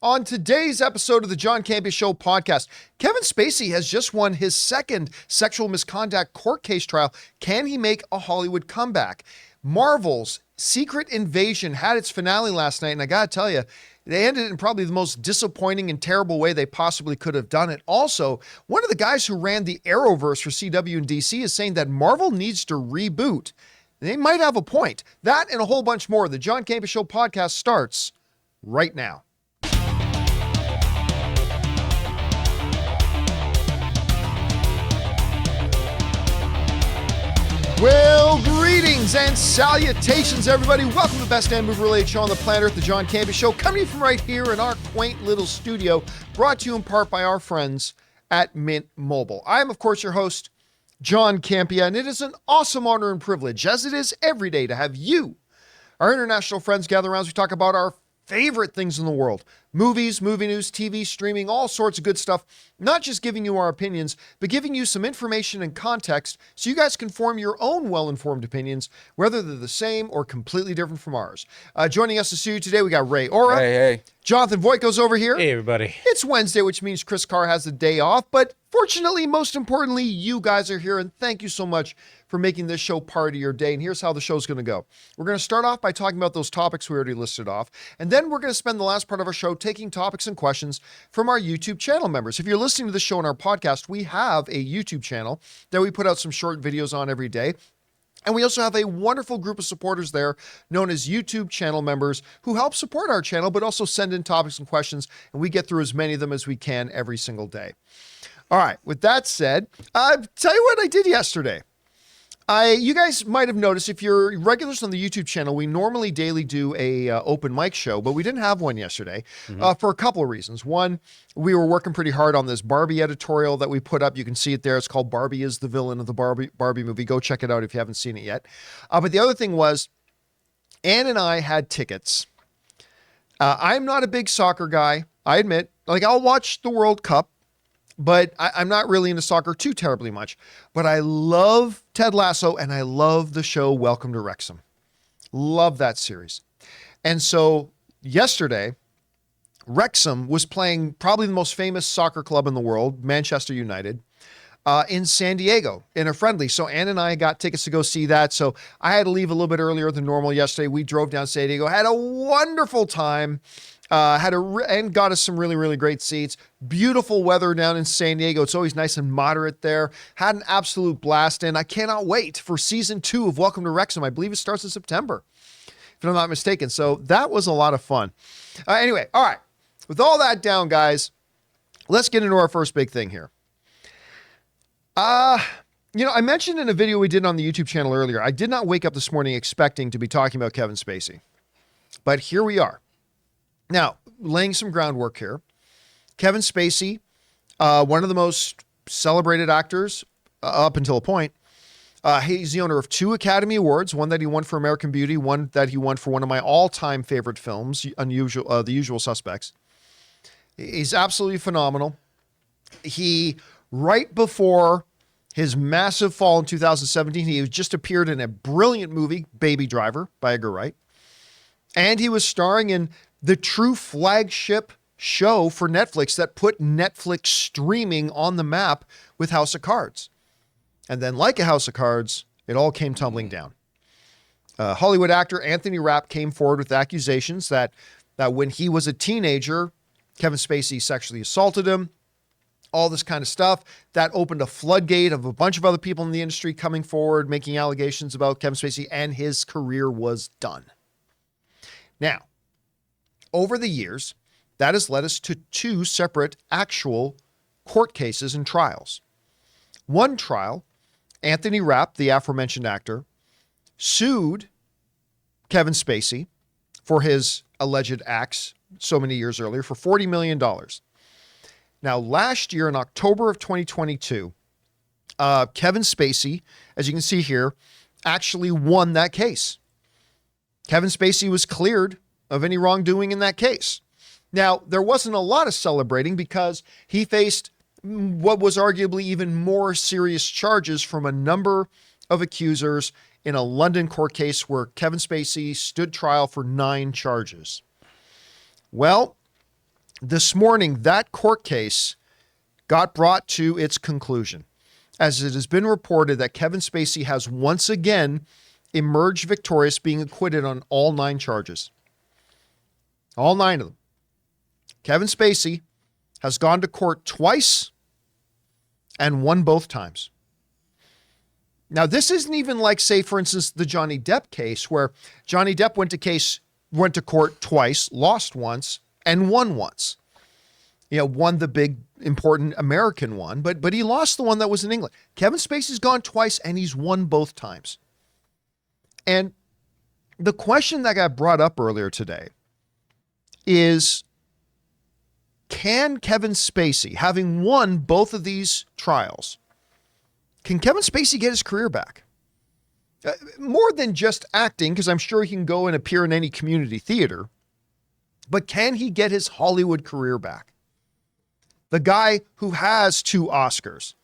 On today's episode of the John Campea Show podcast, Kevin Spacey has just won his second sexual misconduct court case trial. Can he make a Hollywood comeback? Marvel's Secret Invasion had its finale last night, and I gotta tell you, they ended it in probably the most disappointing and terrible way they possibly could have done it. Also, one of the guys who ran the Arrowverse for CW and DC is saying that Marvel needs to reboot. They might have a point. That and a whole bunch more. The John Campea Show podcast starts right now. Well, greetings and salutations, everybody. Welcome to the best damn movie-related show on the planet Earth, the John Campea Show, coming from right here in our quaint little studio, brought to you in part by our friends at Mint Mobile. I am, of course, your host, John Campea, and it is an awesome honor and privilege, as it is every day, to have you, our international friends, gather around as we talk about our favorite things in the world. Movies, movie news, TV, streaming, all sorts of good stuff. Not just giving you our opinions, but giving you some information and context so you guys can form your own well-informed opinions, whether they're the same or completely different from ours. Joining us to see you today, we got Ray Ora. Hey. Jonathan Voigt's over here. Hey, everybody. It's Wednesday, which means Chris Carr has the day off, but fortunately, most importantly, you guys are here, and thank you so much for making this show part of your day. And here's how the show's going to go. We're going to start off by talking about those topics we already listed off, and then we're going to spend the last part of our show taking topics and questions from our YouTube channel members. If you're listening to the show on our podcast, we have a YouTube channel that we put out some short videos on every day. And we also have a wonderful group of supporters there known as YouTube channel members who help support our channel, but also send in topics and questions, and we get through as many of them as we can every single day. All right, with that said, tell you what I did yesterday. You guys might have noticed, if you're regulars on the YouTube channel, we normally daily do a open mic show, but we didn't have one yesterday for a couple of reasons. One, we were working pretty hard on this Barbie editorial that we put up. You can see it there. It's called Barbie is the Villain of the Barbie movie. Go check it out if you haven't seen it yet. But the other thing was, Ann and I had tickets. I'm not a big soccer guy, I admit. Like, I'll watch the World Cup, but I'm not really into soccer too terribly much. But I love Ted Lasso, and I love the show Welcome to Wrexham. Love that series. And so yesterday, Wrexham was playing probably the most famous soccer club in the world, Manchester United, in San Diego in a friendly. So Ann and I got tickets to go see that. So I had to leave a little bit earlier than normal yesterday. We drove down to San Diego, had a wonderful time. And got us some really, really great seats. Beautiful weather down in San Diego. It's always nice and moderate there. Had an absolute blast, and I cannot wait for season 2 of Welcome to Wrexham. I believe it starts in September, if I'm not mistaken. So that was a lot of fun. Anyway, all right. With all that down, guys, let's get into our first big thing here. I mentioned in a video we did on the YouTube channel earlier, I did not wake up this morning expecting to be talking about Kevin Spacey, but here we are. Now, laying some groundwork here, Kevin Spacey, one of the most celebrated actors up until a point. He's the owner of 2 Academy Awards, one that he won for American Beauty, one that he won for one of my all-time favorite films, The Usual Suspects. He's absolutely phenomenal. He, right before his massive fall in 2017, he just appeared in a brilliant movie, Baby Driver, by Edgar Wright. And he was starring in the true flagship show for Netflix that put Netflix streaming on the map with House of Cards. And then, like a House of Cards, it all came tumbling down. Hollywood actor Anthony Rapp came forward with accusations that when he was a teenager, Kevin Spacey sexually assaulted him, all this kind of stuff. That opened a floodgate of a bunch of other people in the industry coming forward, making allegations about Kevin Spacey, and his career was done. Now, over the years, that has led us to 2 separate actual court cases and trials. One trial, Anthony Rapp, the aforementioned actor, sued Kevin Spacey for his alleged acts so many years earlier for $40 million. Now, last year in October of 2022, Kevin Spacey, as you can see here, actually won that case. Kevin Spacey was cleared of any wrongdoing in that case. Now, there wasn't a lot of celebrating because he faced what was arguably even more serious charges from a number of accusers in a London court case where Kevin Spacey stood trial for 9 charges. Well, This morning, that court case got brought to its conclusion, as it has been reported that Kevin Spacey has once again emerged victorious, being acquitted on all 9 charges. All 9 of them. Kevin Spacey has gone to court twice and won both times. Now, this isn't even like, say, for instance, the Johnny Depp case, where Johnny Depp went to court twice, lost once, and won once. Won the big, important American one, but he lost the one that was in England. Kevin Spacey's gone twice, and he's won both times. And the question that got brought up earlier today is, can Kevin Spacey, having won both of these trials, can Kevin Spacey get his career back? More than just acting, because I'm sure he can go and appear in any community theater, but can he get his Hollywood career back? The guy who has 2 Oscars,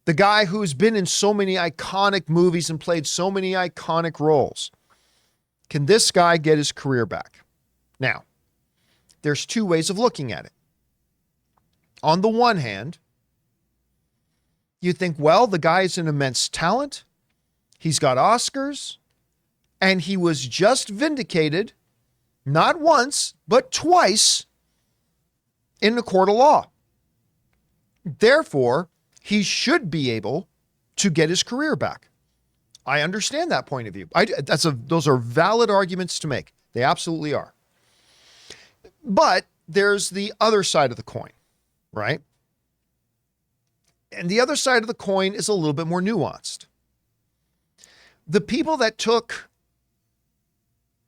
the guy who's been in so many iconic movies and played so many iconic roles. Can this guy get his career back? Now, there's 2 ways of looking at it. On the one hand, you think, well, the guy is an immense talent. He's got Oscars, and he was just vindicated, not once, but twice in the court of law. Therefore, he should be able to get his career back. I understand that point of view. Those are valid arguments to make. They absolutely are. But there's the other side of the coin, right? And the other side of the coin is a little bit more nuanced. The people that took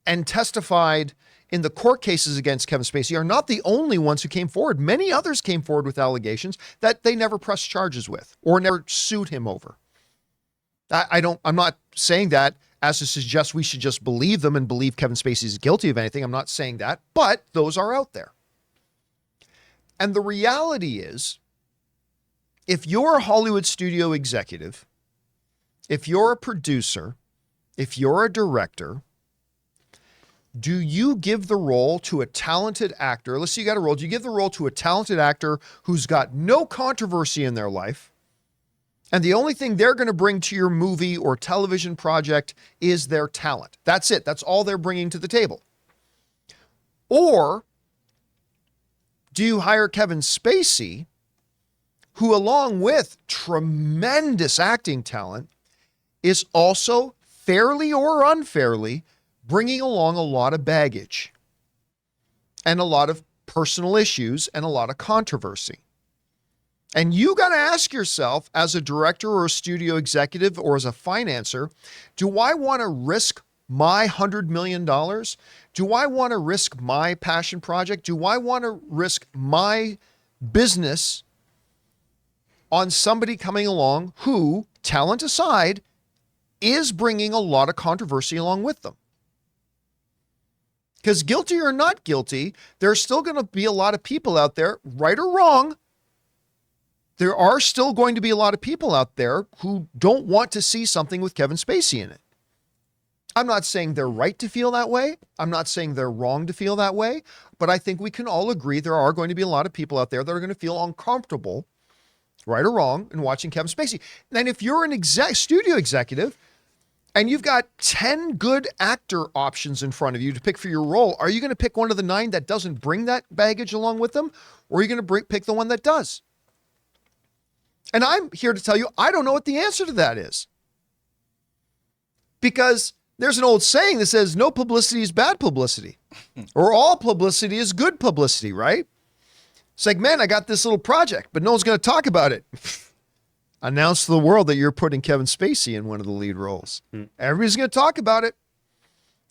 and testified in the court cases against Kevin Spacey are not the only ones who came forward. Many others came forward with allegations that they never pressed charges with or never sued him over. I'm not saying that as to suggest we should just believe them and believe Kevin Spacey is guilty of anything. I'm not saying that, but those are out there. And the reality is, if you're a Hollywood studio executive, if you're a producer, if you're a director, do you give the role to a talented actor? Let's say you got a role. Do you give the role to a talented actor who's got no controversy in their life, and the only thing they're going to bring to your movie or television project is their talent? That's it. That's all they're bringing to the table. Or do you hire Kevin Spacey, who, along with tremendous acting talent, is also fairly or unfairly bringing along a lot of baggage and a lot of personal issues and a lot of controversy? And you got to ask yourself, as a director or a studio executive or as a financer, do I want to risk my $100 million? Do I want to risk my passion project? Do I want to risk my business on somebody coming along who, talent aside, is bringing a lot of controversy along with them? Because guilty or not guilty, there's still going to be a lot of people out there, right or wrong. There are still going to be a lot of people out there who don't want to see something with Kevin Spacey in it. I'm not saying they're right to feel that way. I'm not saying they're wrong to feel that way. But I think we can all agree there are going to be a lot of people out there that are going to feel uncomfortable, right or wrong, in watching Kevin Spacey. And if you're an studio executive and you've got 10 good actor options in front of you to pick for your role, are you going to pick one of the 9 that doesn't bring that baggage along with them? Or are you going to pick the one that does? And I'm here to tell you, I don't know what the answer to that is. Because there's an old saying that says no publicity is bad publicity, or all publicity is good publicity, right? It's like, man, I got this little project, but no one's going to talk about it. Announce to the world that you're putting Kevin Spacey in one of the lead roles. Everybody's going to talk about it.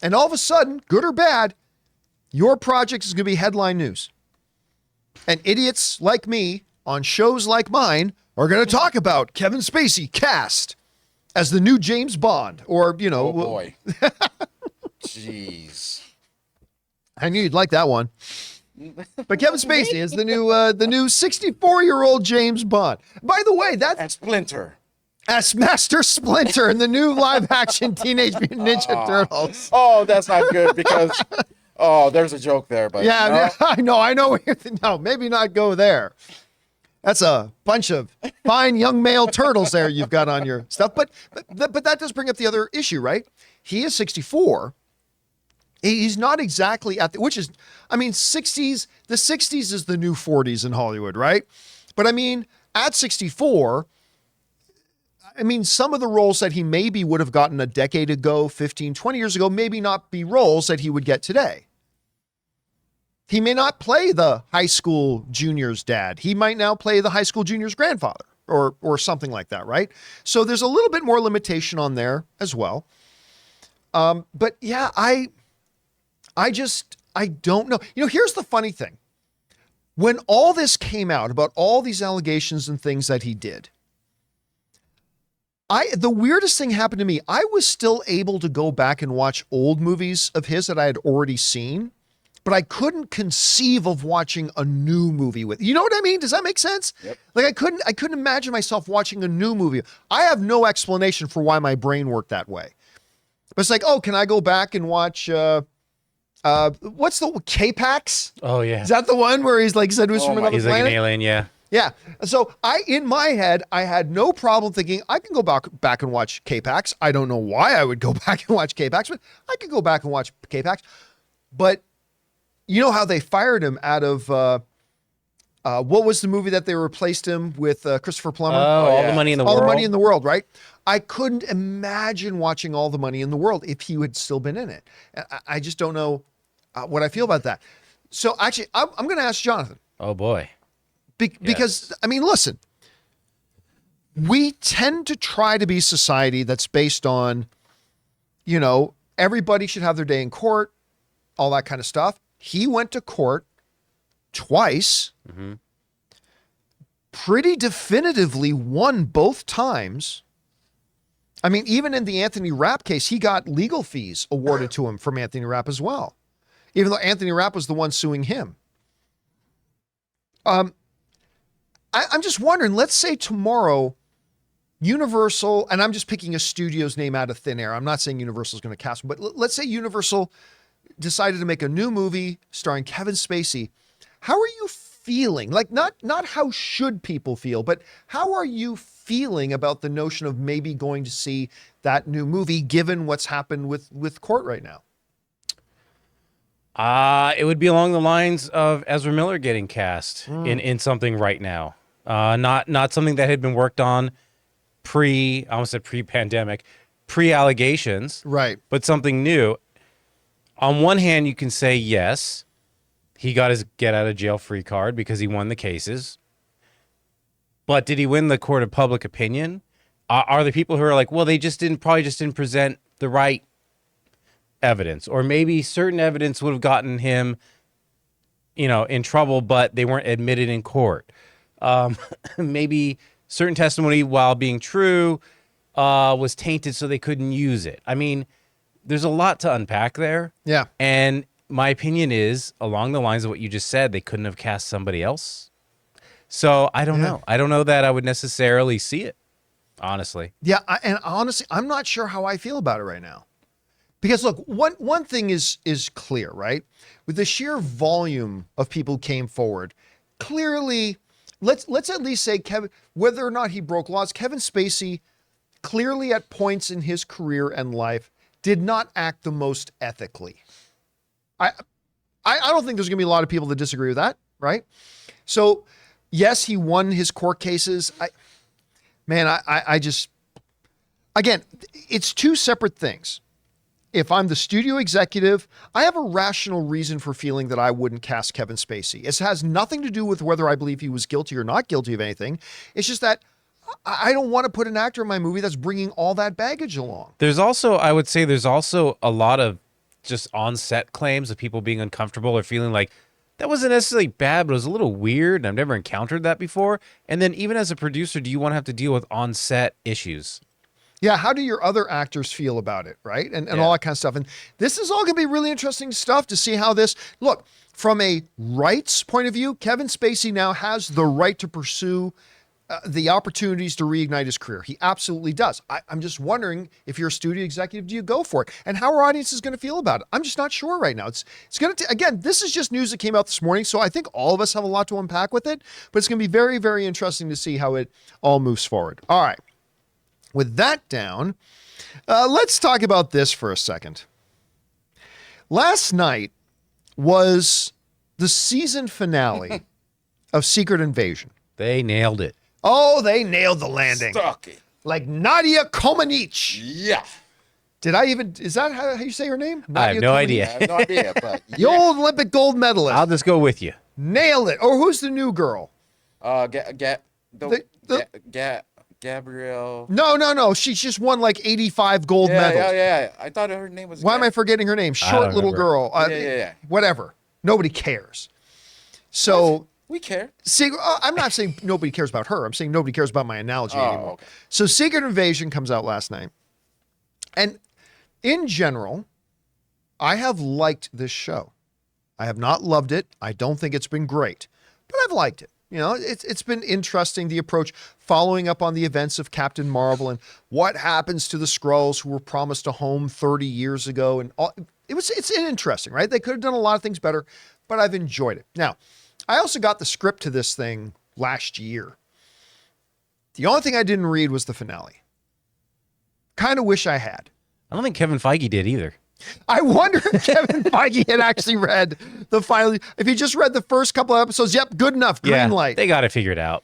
And all of a sudden, good or bad, your project is going to be headline news. And idiots like me on shows like mine are going to talk about Kevin Spacey cast as the new James Bond, or, you know. Oh, boy. Jeez. I knew you'd like that one. But Kevin Spacey is the new 64-year-old James Bond. By the way, that's... And Splinter. As Master Splinter in the new live-action Teenage Mutant Ninja Turtles. Oh, that's not good, because Oh, there's a joke there, but Yeah, no. I know. No, maybe not go there. That's a bunch of fine young male turtles there you've got on your stuff. But that does bring up the other issue, right? He is 64. He's not exactly at the, which is, I mean, 60s, the 60s is the new 40s in Hollywood, right? But I mean, at 64, I mean, some of the roles that he maybe would have gotten a decade ago, 15, 20 years ago, maybe not be roles that he would get today. He may not play the high school junior's dad. He might now play the high school junior's grandfather or something like that, right? So there's a little bit more limitation on there as well. But yeah, I don't know. You know, here's the funny thing. When all this came out about all these allegations and things that he did, the weirdest thing happened to me. I was still able to go back and watch old movies of his that I had already seen, but I couldn't conceive of watching a new movie with, you know what I mean? Does that make sense? Yep. Like I couldn't imagine myself watching a new movie. I have no explanation for why my brain worked that way. But it's like, oh, can I go back and watch, what's the K-Pax? Oh yeah. Is that the one where he's like said was from another He's planet? like an alien, yeah. Yeah. So in my head, I had no problem thinking I can go back and watch K-Pax. I don't know why I would go back and watch K-Pax, but I could go back and watch K-Pax. But you know how they fired him out of, what was the movie that they replaced him with, Christopher Plummer? All the money in the world. All the Money in the World, right? I couldn't imagine watching All the Money in the World if he had still been in it. I just don't know what I feel about that. So actually, I'm going to ask Jonathan. Oh boy. Because, I mean, listen, we tend to try to be society that's based on, you know, everybody should have their day in court, all that kind of stuff. He went to court twice, pretty definitively won both times. I mean, even in the Anthony Rapp case, he got legal fees awarded to him from Anthony Rapp as well, even though Anthony Rapp was the one suing him. I'm just wondering, let's say tomorrow, Universal, and I'm just picking a studio's name out of thin air. I'm not saying Universal's going to cast him, but let's say Universal decided to make a new movie starring Kevin Spacey. How are you feeling? Like, not how should people feel, but how are you feeling about the notion of maybe going to see that new movie, given what's happened with court right now? It would be along the lines of Ezra Miller getting cast in something right now. Not something that had been worked on I almost said pre-pandemic, pre-allegations. Right. But something new. On one hand, you can say, yes, he got his get out of jail free card because he won the cases. But did he win the court of public opinion? Are there people who are like, well, they probably just didn't present the right evidence, or maybe certain evidence would have gotten him, you know, in trouble, but they weren't admitted in court. Maybe certain testimony, while being true, was tainted, so they couldn't use it. I mean, there's a lot to unpack there. Yeah. And my opinion is, along the lines of what you just said, they couldn't have cast somebody else. So I don't know. I don't know that I would necessarily see it, honestly. Yeah. And honestly, I'm not sure how I feel about it right now. Because look, one thing is clear, right? With the sheer volume of people who came forward, clearly, let's at least say whether or not he broke laws, Kevin Spacey clearly at points in his career and life did not act the most ethically. I don't think there's going to be a lot of people that disagree with that, right? So, yes, he won his court cases. I just, again, it's two separate things. If I'm the studio executive, I have a rational reason for feeling that I wouldn't cast Kevin Spacey. It has nothing to do with whether I believe he was guilty or not guilty of anything. It's just that I don't want to put an actor in my movie that's bringing all that baggage along. I would say there's also a lot of just on-set claims of people being uncomfortable or feeling like that wasn't necessarily bad, but it was a little weird, and I've never encountered that before. And then even as a producer, do you want to have to deal with on-set issues? Yeah, how do your other actors feel about it, right? And all that kind of stuff. And this is all going to be really interesting stuff to see how this... Look, from a rights point of view, Kevin Spacey now has the right to pursue the opportunities to reignite his career. He absolutely does. I'm just wondering, if you're a studio executive, do you go for it? And how are audiences going to feel about it? I'm just not sure right now. It's going to, again, this is just news that came out this morning, so I think all of us have a lot to unpack with it, but it's going to be very, very interesting to see how it all moves forward. All right. With that down, let's talk about this for a second. Last night was the season finale of Secret Invasion. They nailed it. Oh, they nailed the landing. Stuck it. Like Nadia Comaneci. Yeah. Is that how you say her name? I have no idea. I have no idea, but The old Olympic gold medalist. I'll just go with you. Nailed it. Or who's the new girl? Gabrielle. No. She's just won like 85 gold medals. Yeah. I thought her name was. Why am I forgetting her name? Short little remember. girl. Yeah. Whatever. Nobody cares. So We care. I'm not saying nobody cares about her. I'm saying nobody cares about my analogy anymore. Okay. So Secret Invasion comes out last night. And in general, I have liked this show. I have not loved it. I don't think it's been great, but I've liked it. You know, it's been interesting, the approach, following up on the events of Captain Marvel and what happens to the Skrulls who were promised a home 30 years ago. And all, it's interesting, right? They could have done a lot of things better, but I've enjoyed it. Now, I also got the script to this thing last year. The only thing I didn't read was the finale. Kind of wish I had. I don't think Kevin Feige did either. I wonder if Kevin Feige had actually read the final. If he just read the first couple of episodes, yep, good enough, green light. They got it figured out.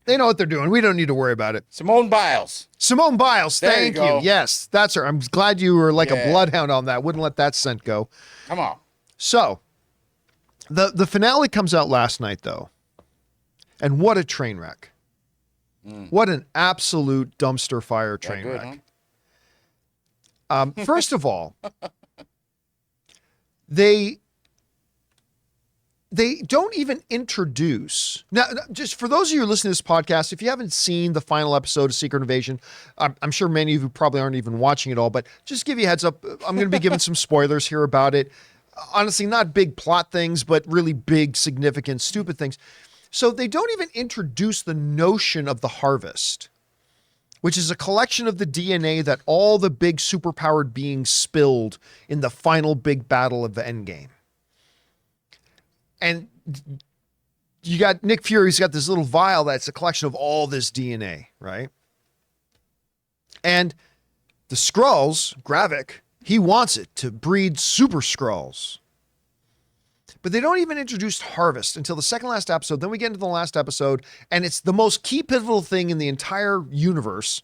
They know what they're doing. We don't need to worry about it. Simone Biles. Simone Biles, There thank you go. Yes, that's her. I'm glad you were like a Yeah. bloodhound on that. Wouldn't let that scent go. Come on. So, the finale comes out last night, though. And what a train wreck. What an absolute dumpster fire train Good, wreck. huh? First of all, they don't even introduce. Now, just for those of you who listen to this podcast, if you haven't seen the final episode of Secret Invasion, I'm sure many of you probably aren't even watching it all, but just give you a heads up, I'm going to be giving some spoilers here about it. Honestly, not big plot things, but really big, significant, stupid things. So they don't even introduce the notion of the harvest, which is a collection of the DNA that all the big superpowered beings spilled in the final big battle of the Endgame. And you got Nick Fury's got this little vial that's a collection of all this DNA, right? And the Skrulls, Gravik, he wants it to breed super Skrulls. But they don't even introduce harvest until the second last episode. Then we get into the last episode, and it's the most key pivotal thing in the entire universe.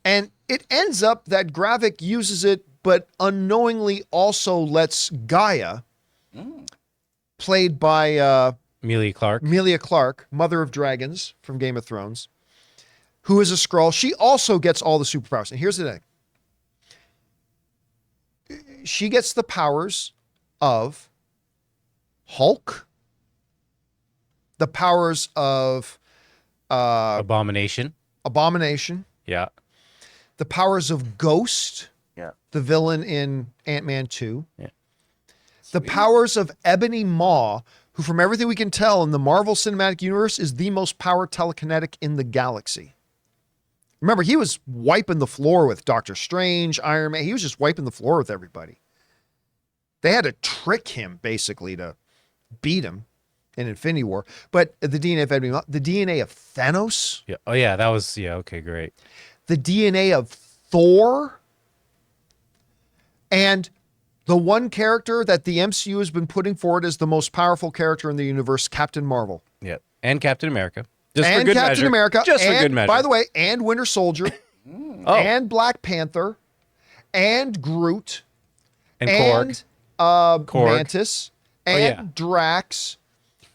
And it ends up that Gravik uses it, but unknowingly also lets Gaia, played by Emilia Clarke, Mother of Dragons from Game of Thrones, who is a Skrull. She also gets all the superpowers. And here's the thing. She gets the powers of Hulk, the powers of Abomination. the Yeah. powers of Ghost, Yeah. the villain in Ant-Man 2, Yeah. the powers of Ebony Maw, who from everything we can tell in the Marvel Cinematic Universe is the most power telekinetic in the galaxy. Remember, he was wiping the floor with Doctor Strange, Iron Man. He was just wiping the floor with everybody. They had to trick him, basically, to beat him in Infinity War. But the DNA of Ebony Maw, the DNA of Thanos, Yeah. Oh yeah, that was okay, great. the DNA of Thor, and the one character that the MCU has been putting forward as the most powerful character in the universe, Captain Marvel. Yeah. And Captain America. Just And for good Captain measure. America. Just for and, good measure. by the way, and Winter Soldier, and Black Panther, and Groot, and Korg. and Korg. Mantis, and yeah. Drax,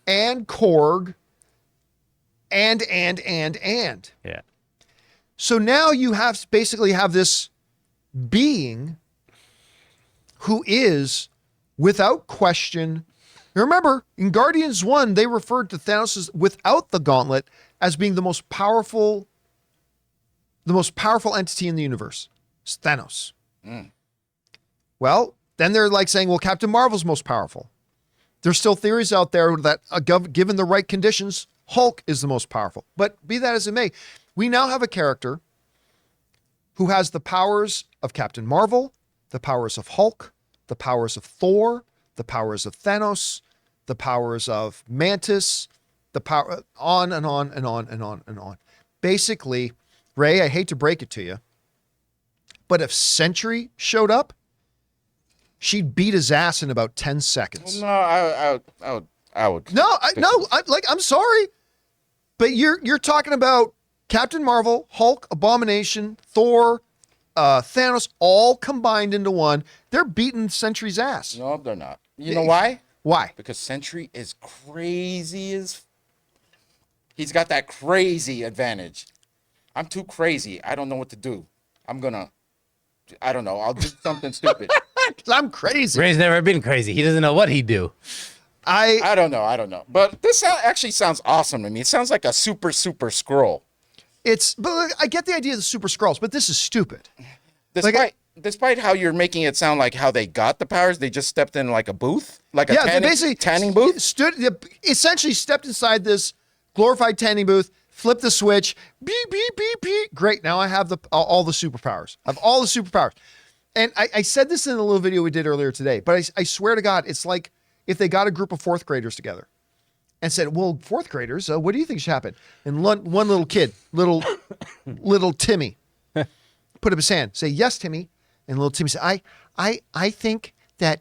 and Korg, and. Yeah. So now you basically have this being who is, without question, remember, in Guardians 1, they referred to Thanos without the gauntlet as being the most powerful entity in the universe. It's Thanos. Well, then they're like saying, well, Captain Marvel's most powerful. There's still theories out there that given the right conditions, Hulk is the most powerful. But be that as it may, we now have a character who has the powers of Captain Marvel, the powers of Hulk, the powers of Thor, the powers of Thanos, the powers of Mantis, the power on and on and on and on and on. Basically, Ray, I hate to break it to you, but if Sentry showed up, she'd beat his ass in about 10 seconds. No, I would. No, I'm sorry, but you're talking about Captain Marvel, Hulk, Abomination, Thor, Thanos, all combined into one. They're beating Sentry's ass. No, they're not. You know why? Why? Because Sentry is crazy as. He's got that crazy advantage. I'm too crazy. I don't know what to do. I don't know. I'll do something stupid. I'm crazy. Ray's never been crazy. He doesn't know what he'd do. I don't know. But this actually sounds awesome to me. It sounds like a super scroll. But I get the idea of the super scrolls, but this is stupid. Despite how you're making it sound like how they got the powers, they just stepped in like a booth, like a tanning booth. Essentially stepped inside this glorified tanning booth, flipped the switch, beep, beep, beep, beep. Great. Now I have all the superpowers. I have all the superpowers. And I said this in a little video we did earlier today, but I swear to God, it's like if they got a group of fourth graders together and said, well, fourth graders, what do you think should happen? And one little kid, little Timmy, put up his hand, say, yes, Timmy. And little Timmy said, I think that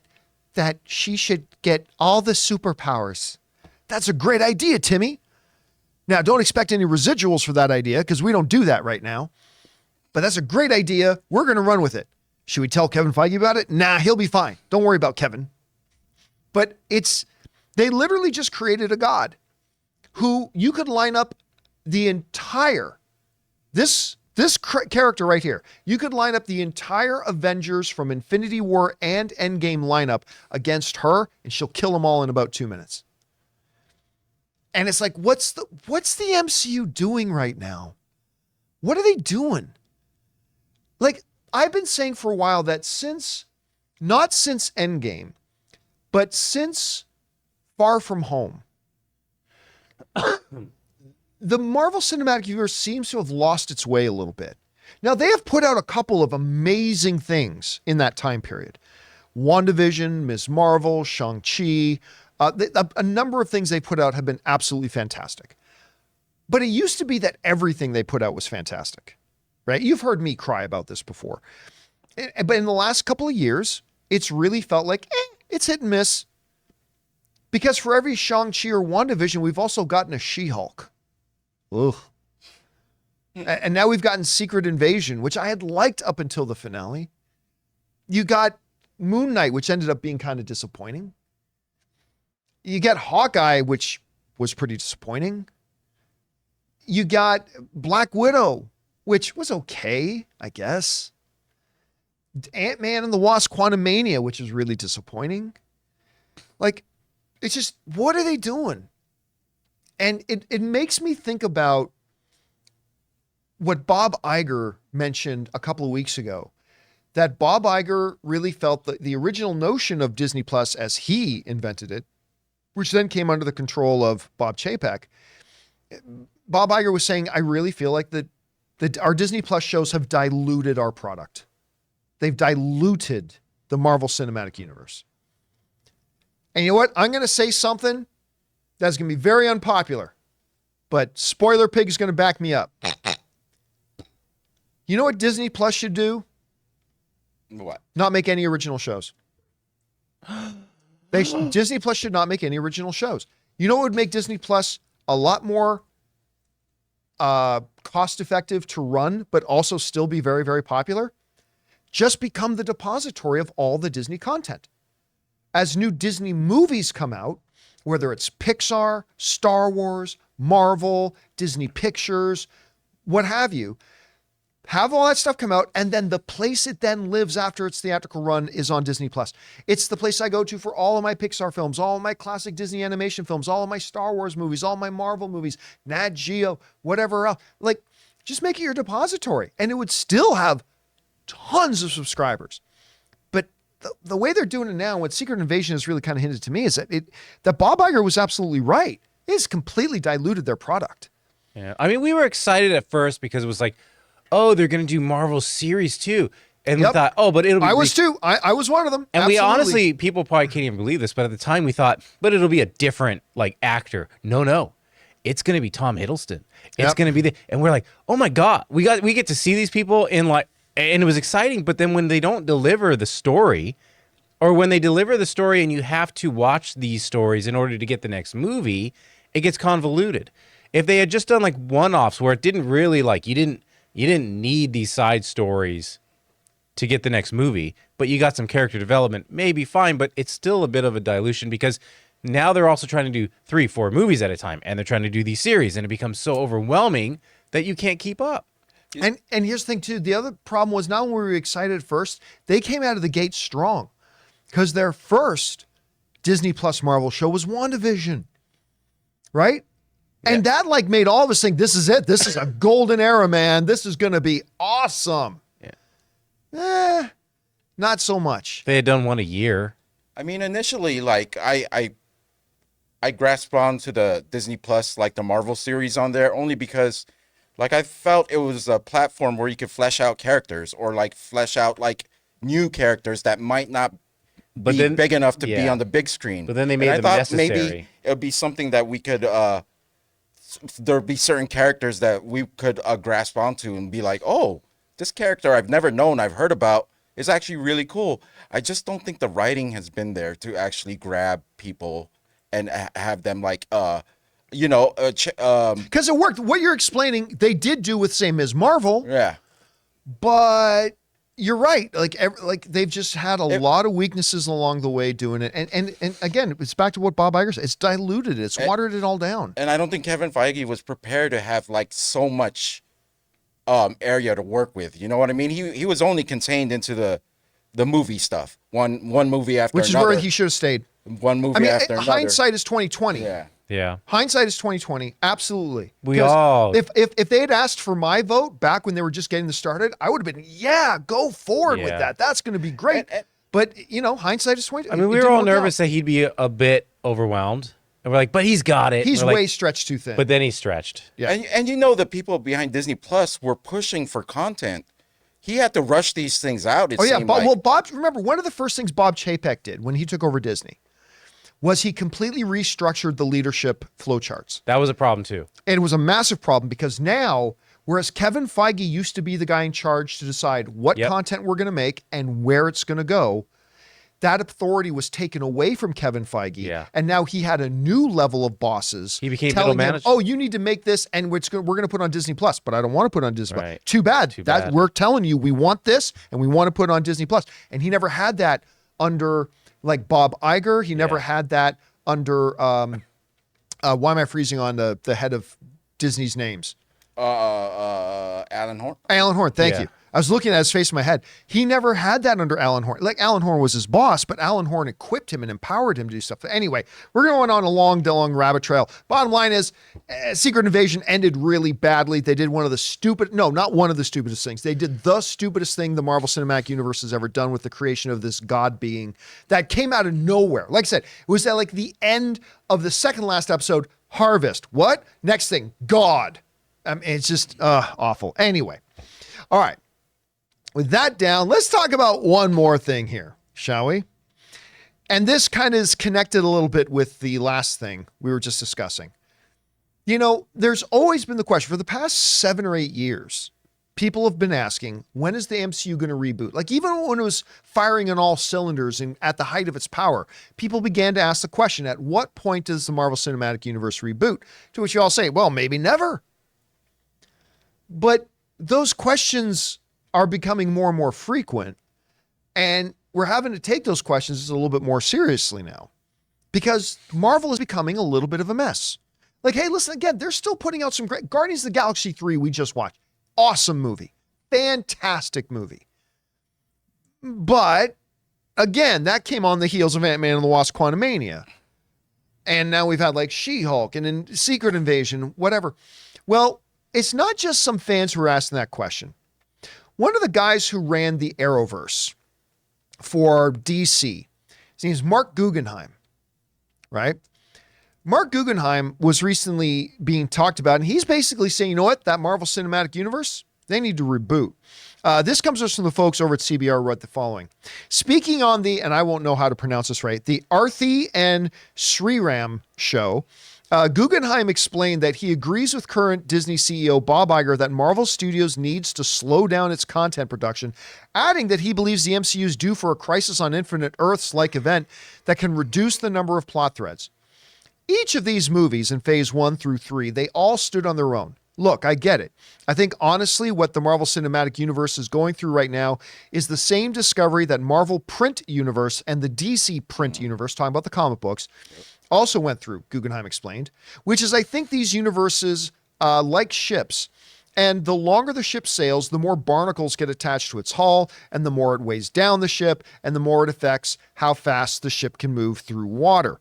she should get all the superpowers. That's a great idea, Timmy. Now, don't expect any residuals for that idea because we don't do that right now. But that's a great idea. We're going to run with it. Should we tell Kevin Feige about it? Nah, he'll be fine. Don't worry about Kevin. But they literally just created a god who you could line up the entire, this character right here. You could line up the entire Avengers from Infinity War and Endgame lineup against her and she'll kill them all in about 2 minutes. And it's like, what's the MCU doing right now? What are they doing? Like, I've been saying for a while that not since Endgame, but since Far From Home, the Marvel Cinematic Universe seems to have lost its way a little bit. Now, they have put out a couple of amazing things in that time period. WandaVision, Ms. Marvel, Shang-Chi, a number of things they put out have been absolutely fantastic. But it used to be that everything they put out was fantastic, right? You've heard me cry about this before. But in the last couple of years, it's really felt like, it's hit and miss. Because for every Shang-Chi or WandaVision, we've also gotten a She-Hulk. Ugh. And now we've gotten Secret Invasion, which I had liked up until the finale. You got Moon Knight, which ended up being kind of disappointing. You get Hawkeye, which was pretty disappointing. You got Black Widow, which was okay, I guess. Ant-Man and the Wasp Quantumania, which is really disappointing. Like, it's just, what are they doing? And it makes me think about what Bob Iger mentioned a couple of weeks ago, that Bob Iger really felt that the original notion of Disney Plus as he invented it, which then came under the control of Bob Chapek. Bob Iger was saying, I really feel like that our Disney Plus shows have diluted our product. They've diluted the Marvel Cinematic Universe. And you know what? I'm going to say something that's going to be very unpopular, but Spoiler Pig is going to back me up. You know what Disney Plus should do? What? Not make any original shows. Disney Plus should not make any original shows. You know what would make Disney Plus a lot more cost-effective to run, but also still be very, very popular? Just become the depository of all the Disney content. As new Disney movies come out, whether it's Pixar, Star Wars, Marvel, Disney Pictures, what have you, have all that stuff come out, and then the place it then lives after its theatrical run is on Disney Plus. It's the place I go to for all of my Pixar films, all of my classic Disney animation films, all of my Star Wars movies, all my Marvel movies, Nat Geo, whatever else. Like, just make it your depository, and it would still have tons of subscribers. But the way they're doing it now, what Secret Invasion has really kind of hinted to me is that Bob Iger was absolutely right. It's completely diluted their product. Yeah. I mean, we were excited at first because it was like, oh, they're going to do Marvel series too. And we thought, oh, but it'll be... I was too. I was one of them. And Absolutely. we honestly, people probably can't even believe this, but at the time we thought, but it'll be a different like actor. No. It's going to be Tom Hiddleston. It's going to be and we're like, oh my God, we get to see these people in like, and it was exciting. But then when they don't deliver the story, or when they deliver the story and you have to watch these stories in order to get the next movie, it gets convoluted. If they had just done like one-offs where it didn't really like, you didn't need these side stories to get the next movie, but you got some character development, maybe fine, but it's still a bit of a dilution because now they're also trying to do 3-4 movies at a time, and they're trying to do these series, and it becomes so overwhelming that you can't keep up. And here's the thing too. The other problem was not when we were excited at first. They came out of the gate strong because their first Disney Plus Marvel show was WandaVision, right? Yeah. And that like made all of us think, this is it. This is a golden era, man. This is going to be awesome. Yeah. Not so much. They had done one a year. I mean, initially, like I grasped onto the Disney Plus, like the Marvel series on there, only because like I felt it was a platform where you could flesh out characters or like flesh out like new characters that might not be big enough to be on the big screen. But then they made them necessary. Maybe it would be something that we could, there'd be certain characters that we could grasp onto and be like, oh, this character I've never known, I've heard about, is actually really cool. I just don't think the writing has been there to actually grab people and have them like, because it worked. What you're explaining, they did do with say Ms. Marvel. Yeah, but you're right. Like they've just had a lot of weaknesses along the way doing it, and again, it's back to what Bob Iger said. It's diluted it. It's watered it all down. And I don't think Kevin Feige was prepared to have like so much area to work with. You know what I mean? He was only contained into the movie stuff. One movie after another. Which is where he should have stayed. One movie after another. Hindsight is 2020. Yeah. Hindsight is 2020. Absolutely. If they had asked for my vote back when they were just getting started, I would have been, go forward with that. That's going to be great. But hindsight is 2020. I mean, we were all nervous that he'd be a bit overwhelmed. And we're like, but he's got it. He's way stretched too thin. But then he stretched. Yeah. And the people behind Disney Plus were pushing for content. He had to rush these things out. Bob, remember, one of the first things Bob Chapek did when he took over Disney was he completely restructured the leadership flowcharts. That was a problem too. And it was a massive problem because now, whereas Kevin Feige used to be the guy in charge to decide what content we're going to make and where it's going to go, that authority was taken away from Kevin Feige. Yeah. And now he had a new level of bosses. He became telling middle him, manager. oh, you need to make this and we're going to put on Disney Plus, but I don't want to put on Disney Plus. Right. Too bad. bad. We're telling you we want this and we want to put it on Disney Plus. And he never had that under like Bob Iger. He never had that under why am I freezing on the head of Disney's names? Alan Horn. Alan Horn, thank you. I was looking at his face in my head. He never had that under Alan Horn. Like Alan Horn was his boss, but Alan Horn equipped him and empowered him to do stuff. Anyway, we're going on a long rabbit trail. Bottom line is, Secret Invasion ended really badly. They did not one of the stupidest things. They did the stupidest thing the Marvel Cinematic Universe has ever done with the creation of this god being that came out of nowhere. Like I said, it was at like the end of the second last episode, Harvest. What? Next thing, God. It's just awful. Anyway, all right. With that down, let's talk about one more thing here, shall we? And this kind of is connected a little bit with the last thing we were just discussing. There's always been the question for the past 7 or 8 years, people have been asking, when is the MCU going to reboot? Like even when it was firing on all cylinders and at the height of its power, people began to ask the question, at what point does the Marvel Cinematic Universe reboot? To which you all say, well, maybe never. But those questions are becoming more and more frequent, and we're having to take those questions a little bit more seriously now because Marvel is becoming a little bit of a mess. Like, hey, listen, again, they're still putting out some great Guardians of the Galaxy 3 we just watched. Awesome movie. Fantastic movie. But again, that came on the heels of Ant-Man and the Wasp: Quantumania. And now we've had like She-Hulk and then Secret Invasion, whatever. Well, it's not just some fans who are asking that question. One of the guys who ran the Arrowverse for DC, his name is Mark Guggenheim, right? Mark Guggenheim was recently being talked about, and he's basically saying, you know what, that Marvel Cinematic Universe, they need to reboot. This comes to us from the folks over at CBR who wrote the following. Speaking on the, and I won't know how to pronounce this right, the Arthi and Sriram show, Guggenheim explained that he agrees with current Disney CEO Bob Iger that Marvel Studios needs to slow down its content production, adding that he believes the MCU is due for a Crisis on Infinite Earths-like event that can reduce the number of plot threads. Each of these movies in phase 1 through 3, they all stood on their own. Look, I get it. I think honestly what the Marvel Cinematic Universe is going through right now is the same discovery that Marvel Print Universe and the DC Print Universe, talking about the comic books, also went through, Guggenheim explained, which is I think these universes like ships. And the longer the ship sails, the more barnacles get attached to its hull, and the more it weighs down the ship, and the more it affects how fast the ship can move through water.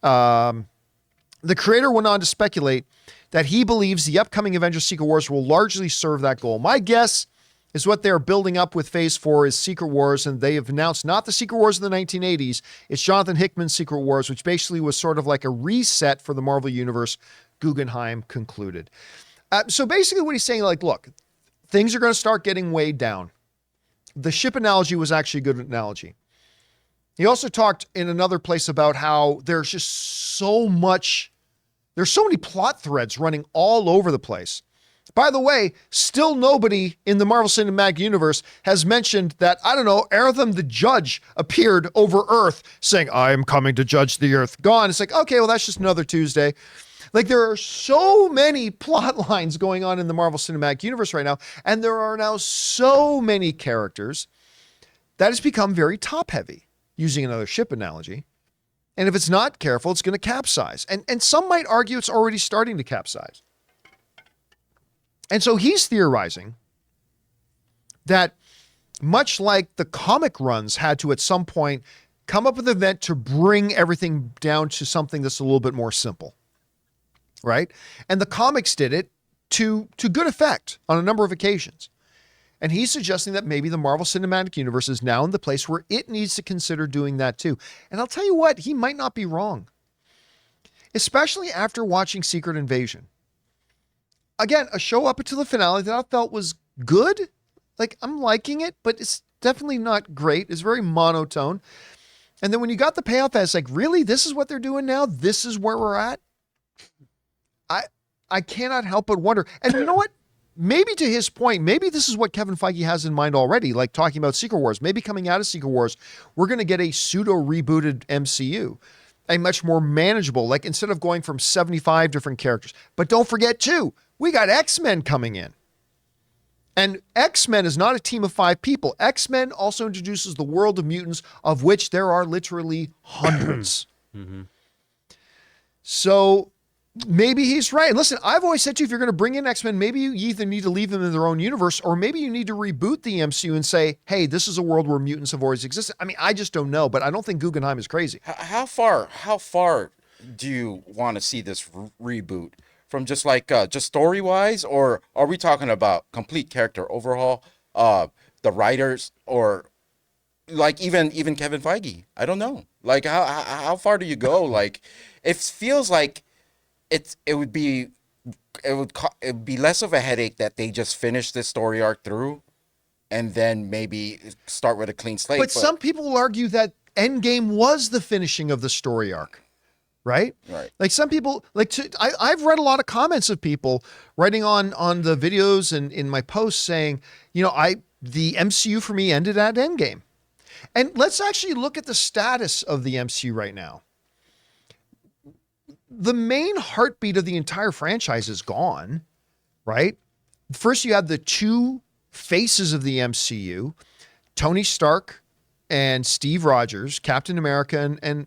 The creator went on to speculate that he believes the upcoming Avengers Secret Wars will largely serve that goal. My guess is what they're building up with Phase 4 is Secret Wars, and they have announced not the Secret Wars of the 1980s, it's Jonathan Hickman's Secret Wars, which basically was sort of like a reset for the Marvel Universe, Guggenheim concluded. So basically what he's saying, like, look, things are going to start getting weighed down. The ship analogy was actually a good analogy. He also talked in another place about how there's just so many plot threads running all over the place. By the way, still nobody in the Marvel Cinematic Universe has mentioned that, I don't know, Aratham the Judge appeared over Earth saying, I am coming to judge the Earth. Gone. It's like, okay, well, that's just another Tuesday. Like, there are so many plot lines going on in the Marvel Cinematic Universe right now, and there are now so many characters that has become very top-heavy, using another ship analogy. And if it's not careful, it's going to capsize. And some might argue it's already starting to capsize. And so he's theorizing that much like the comic runs had to at some point come up with an event to bring everything down to something that's a little bit more simple, right? And the comics did it to good effect on a number of occasions. And he's suggesting that maybe the Marvel Cinematic Universe is now in the place where it needs to consider doing that too. And I'll tell you what, he might not be wrong. Especially after watching Secret Invasion. Again, a show up until the finale that I felt was good. Like, I'm liking it, but it's definitely not great. It's very monotone. And then when you got the payoff, it's like, really? This is what they're doing now? This is where we're at? I cannot help but wonder. And you know what? Maybe to his point, maybe this is what Kevin Feige has in mind already, like talking about Secret Wars. Maybe coming out of Secret Wars, we're going to get a pseudo-rebooted MCU. A much more manageable, like instead of going from 75 different characters. But don't forget too, we got X-Men coming in. And X-Men is not a team of 5 people. X-Men also introduces the world of mutants, of which there are literally hundreds. Mm-hmm. So maybe he's right. And listen, I've always said to you, if you're going to bring in X-Men, maybe you either need to leave them in their own universe, or maybe you need to reboot the MCU and say, hey, this is a world where mutants have always existed. I mean, I just don't know, but I don't think Guggenheim is crazy. How far do you want to see this reboot? From just like, just story-wise, or are we talking about complete character overhaul, the writers, or like even Kevin Feige? I don't know. Like, how far do you go? Like, it feels like it would be less of a headache that they just finish this story arc through, and then maybe start with a clean slate. But some people will argue that Endgame was the finishing of the story arc. Right? Right. Like some people, I've read a lot of comments of people writing on the videos and in my posts saying, you know, the MCU for me ended at Endgame. And let's actually look at the status of the MCU right now. The main heartbeat of the entire franchise is gone, right? First, you had the 2 faces of the MCU, Tony Stark and Steve Rogers, Captain America and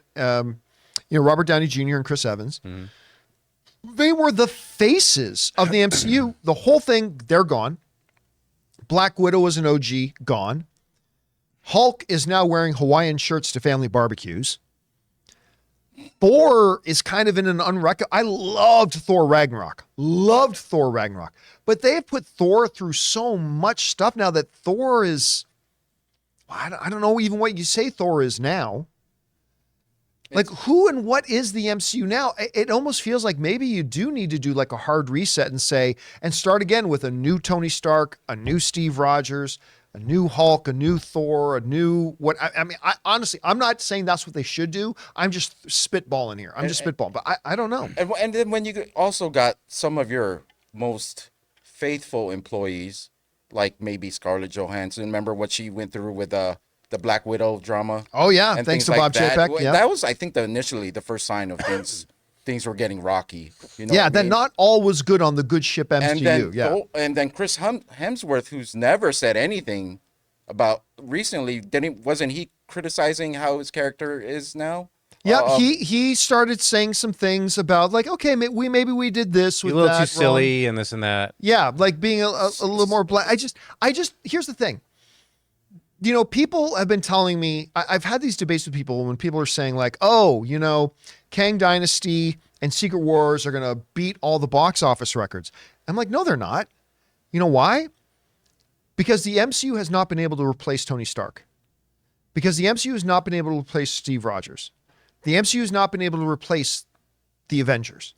Robert Downey Jr. and Chris Evans. Mm-hmm. They were the faces of the MCU. The whole thing, they're gone. Black Widow was an OG, gone. Hulk is now wearing Hawaiian shirts to family barbecues. Thor is kind of in an I loved Thor Ragnarok. But they have put Thor through so much stuff now that Thor is, I don't know even what you say Thor is now. Like, who and what is the MCU now? It almost feels like maybe you do need to do like a hard reset and start again with a new Tony Stark, a new Steve Rogers, a new Hulk, a new Thor, a new what? I mean, honestly, I'm not saying that's what they should do. I'm just spitballing here. I'm just spitballing, but I don't know. And then when you also got some of your most faithful employees, like maybe Scarlett Johansson. Remember what she went through with the Black Widow drama? Oh yeah, and thanks to things Bob like that. Chapek. Yeah, That was, I think, initially the first sign of things were getting rocky. You know yeah. what I Then mean? not all was good on the good ship MCU. And then Chris Hemsworth, who's never said anything about recently, wasn't he criticizing how his character is now? Yeah, he started saying some things about like, okay, maybe we did this with a little that too silly wrong. and this and that. Yeah, like being a little more black. I just here's the thing. You know, people have been telling me, I've had these debates with people when people are saying like, oh, you know, Kang Dynasty and Secret Wars are going to beat all the box office records. I'm like, no, they're not. You know why? Because the MCU has not been able to replace Tony Stark. Because the MCU has not been able to replace Steve Rogers. The MCU has not been able to replace the Avengers.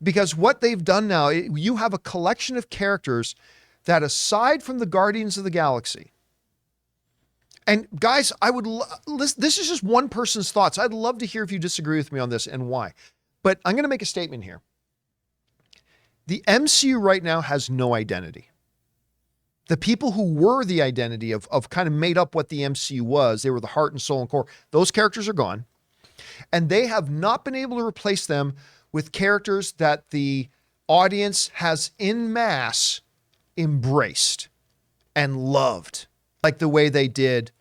Because what they've done now, you have a collection of characters that aside from the Guardians of the Galaxy, and guys, this is just one person's thoughts. I'd love to hear if you disagree with me on this and why. But I'm going to make a statement here. The MCU right now has no identity. The people who were the identity of kind of made up what the MCU was, they were the heart and soul and core. Those characters are gone. And they have not been able to replace them with characters that the audience has en masse embraced and loved. Like the way they did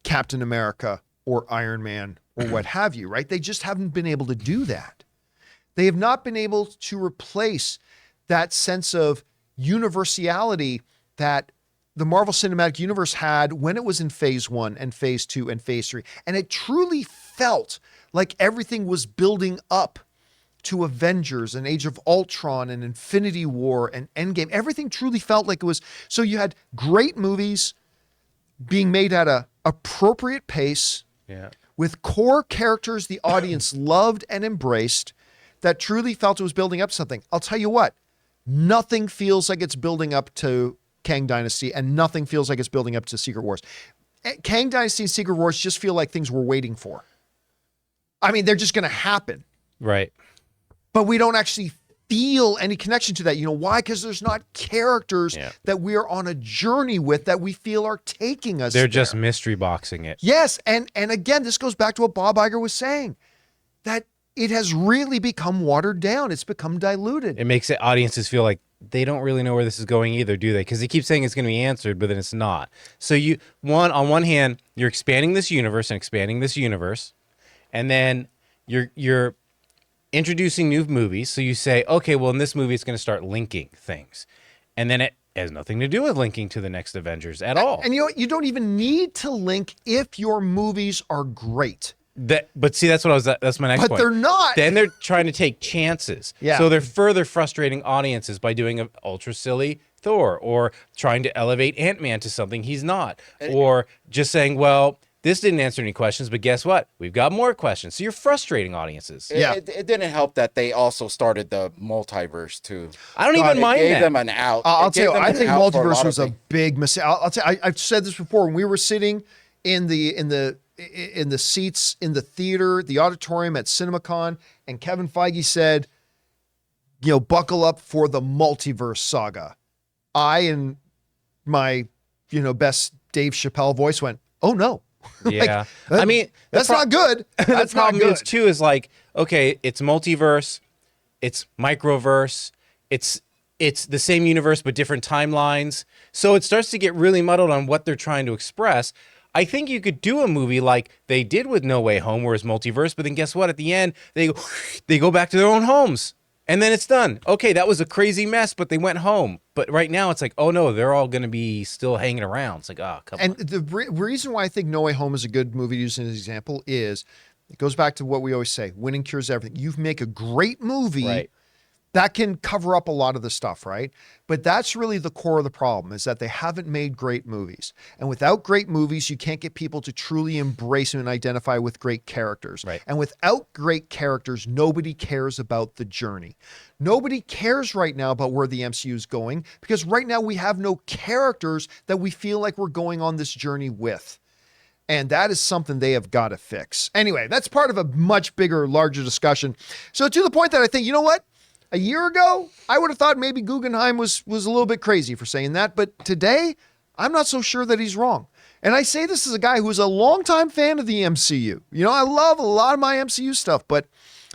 Captain America or Iron Man or what have you, right? They just haven't been able to do that. They have not been able to replace that sense of universality that the Marvel Cinematic Universe had when it was in phase 1 and phase 2 and phase 3. And it truly felt like everything was building up to Avengers and Age of Ultron and Infinity War and Endgame. Everything truly felt like it was. So you had great movies being made at a appropriate pace, with core characters the audience loved and embraced, that truly felt it was building up something. I'll tell you what, nothing feels like it's building up to Kang Dynasty, and nothing feels like it's building up to Secret Wars. Kang Dynasty and Secret Wars just feel like things we're waiting for. I mean, they're just going to happen. Right. But we don't actually feel any connection to that. You know why? Because there's not characters that we're on a journey with that we feel are taking us. They're just mystery boxing it. Yes. And again, this goes back to what Bob Iger was saying, that it has really become watered down. It's become diluted. It makes audiences feel like they don't really know where this is going either, do they? Because they keep saying it's going to be answered, but then it's not. So on one hand, you're expanding this universe, and then you're introducing new movies. So you say, okay, well, in this movie, it's going to start linking things. And then it has nothing to do with linking to the next Avengers at all. And you know what? You don't even need to link if your movies are great. But see, that's my next point. But they're not. Then they're trying to take chances. Yeah. So they're further frustrating audiences by doing an ultra silly Thor, or trying to elevate Ant-Man to something he's not, or just saying, well, this didn't answer any questions, but guess what? We've got more questions. So you're frustrating audiences. It didn't help that they also started the multiverse too. I don't even mind that. It gave that. them an out. I'll tell you, I think multiverse was a a big mistake. I'll tell you, I've said this before. When we were sitting in the seats in the theater, the auditorium at CinemaCon, and Kevin Feige said, you know, buckle up for the multiverse saga. I and my, best Dave Chappelle voice went, oh no. Yeah. I mean, that's not good. That's the not problem good. is too is like, okay, it's multiverse, it's microverse, it's the same universe but different timelines. So it starts to get really muddled on what they're trying to express. I think you could do a movie like they did with No Way Home, where it's multiverse, but then guess what? At the end, they go back to their own homes. And then it's done. Okay, that was a crazy mess, but they went home. But right now it's like, oh no, they're all going to be still hanging around. It's like, oh, come on. And the reason why I think No Way Home is a good movie to use as an example is it goes back to what we always say, winning cures everything. You make a great movie Right. That can cover up a lot of the stuff, right? But that's really the core of the problem, is that they haven't made great movies. And without great movies, you can't get people to truly embrace and identify with great characters. Right. And without great characters, nobody cares about the journey. Nobody cares right now about where the MCU is going, because right now we have no characters that we feel like we're going on this journey with. And that is something they have got to fix. Anyway, that's part of a much bigger, larger discussion. So to the point that I think, you know what? A year ago, I would have thought maybe Guggenheim was a little bit crazy for saying that. But today, I'm not so sure that he's wrong. And I say this as a guy who's a longtime fan of the MCU. You know, I love a lot of my MCU stuff, but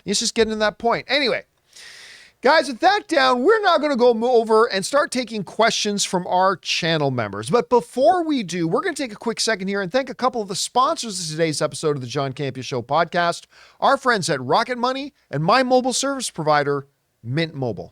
it's just getting to that point. Anyway, guys, with that down, we're now going to go over and start taking questions from our channel members. But before we do, we're going to take a quick second here and thank a couple of the sponsors of today's episode of the John Campea Show podcast, our friends at Rocket Money and my mobile service provider, Mint Mobile.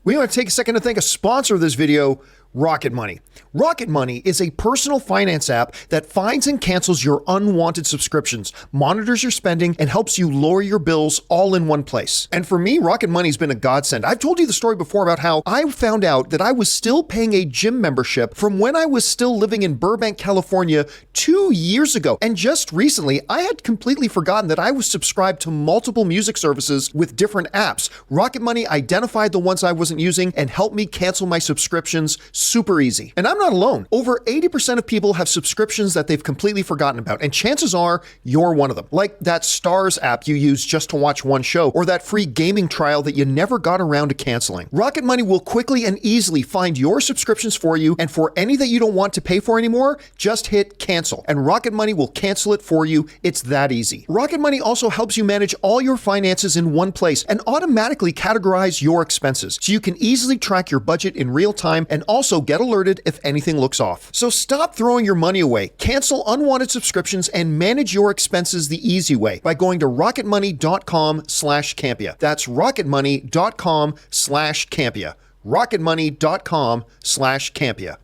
We want to take a second to thank a sponsor of this video, Rocket Money. Rocket Money is a personal finance app that finds and cancels your unwanted subscriptions, monitors your spending, and helps you lower your bills all in one place. And for me, Rocket Money's been a godsend. I've told you the story before about how I found out that I was still paying a gym membership from when I was still living in Burbank, California 2 years ago. And just recently, I had completely forgotten that I was subscribed to multiple music services with different apps. Rocket Money identified the ones I wasn't using and helped me cancel my subscriptions super easy. And I'm not alone. Over 80% of people have subscriptions that they've completely forgotten about, and chances are you're one of them. Like that Stars app you use just to watch one show, or that free gaming trial that you never got around to canceling. Rocket Money will quickly and easily find your subscriptions for you, and for any that you don't want to pay for anymore, just hit cancel, and Rocket Money will cancel it for you. It's that easy. Rocket Money also helps you manage all your finances in one place and automatically categorize your expenses, so you can easily track your budget in real time and also get alerted if anything looks off. So stop throwing your money away, cancel unwanted subscriptions, and manage your expenses the easy way by going to rocketmoney.com/Campea. That's rocketmoney.com/Campea. rocketmoney.com/Campea.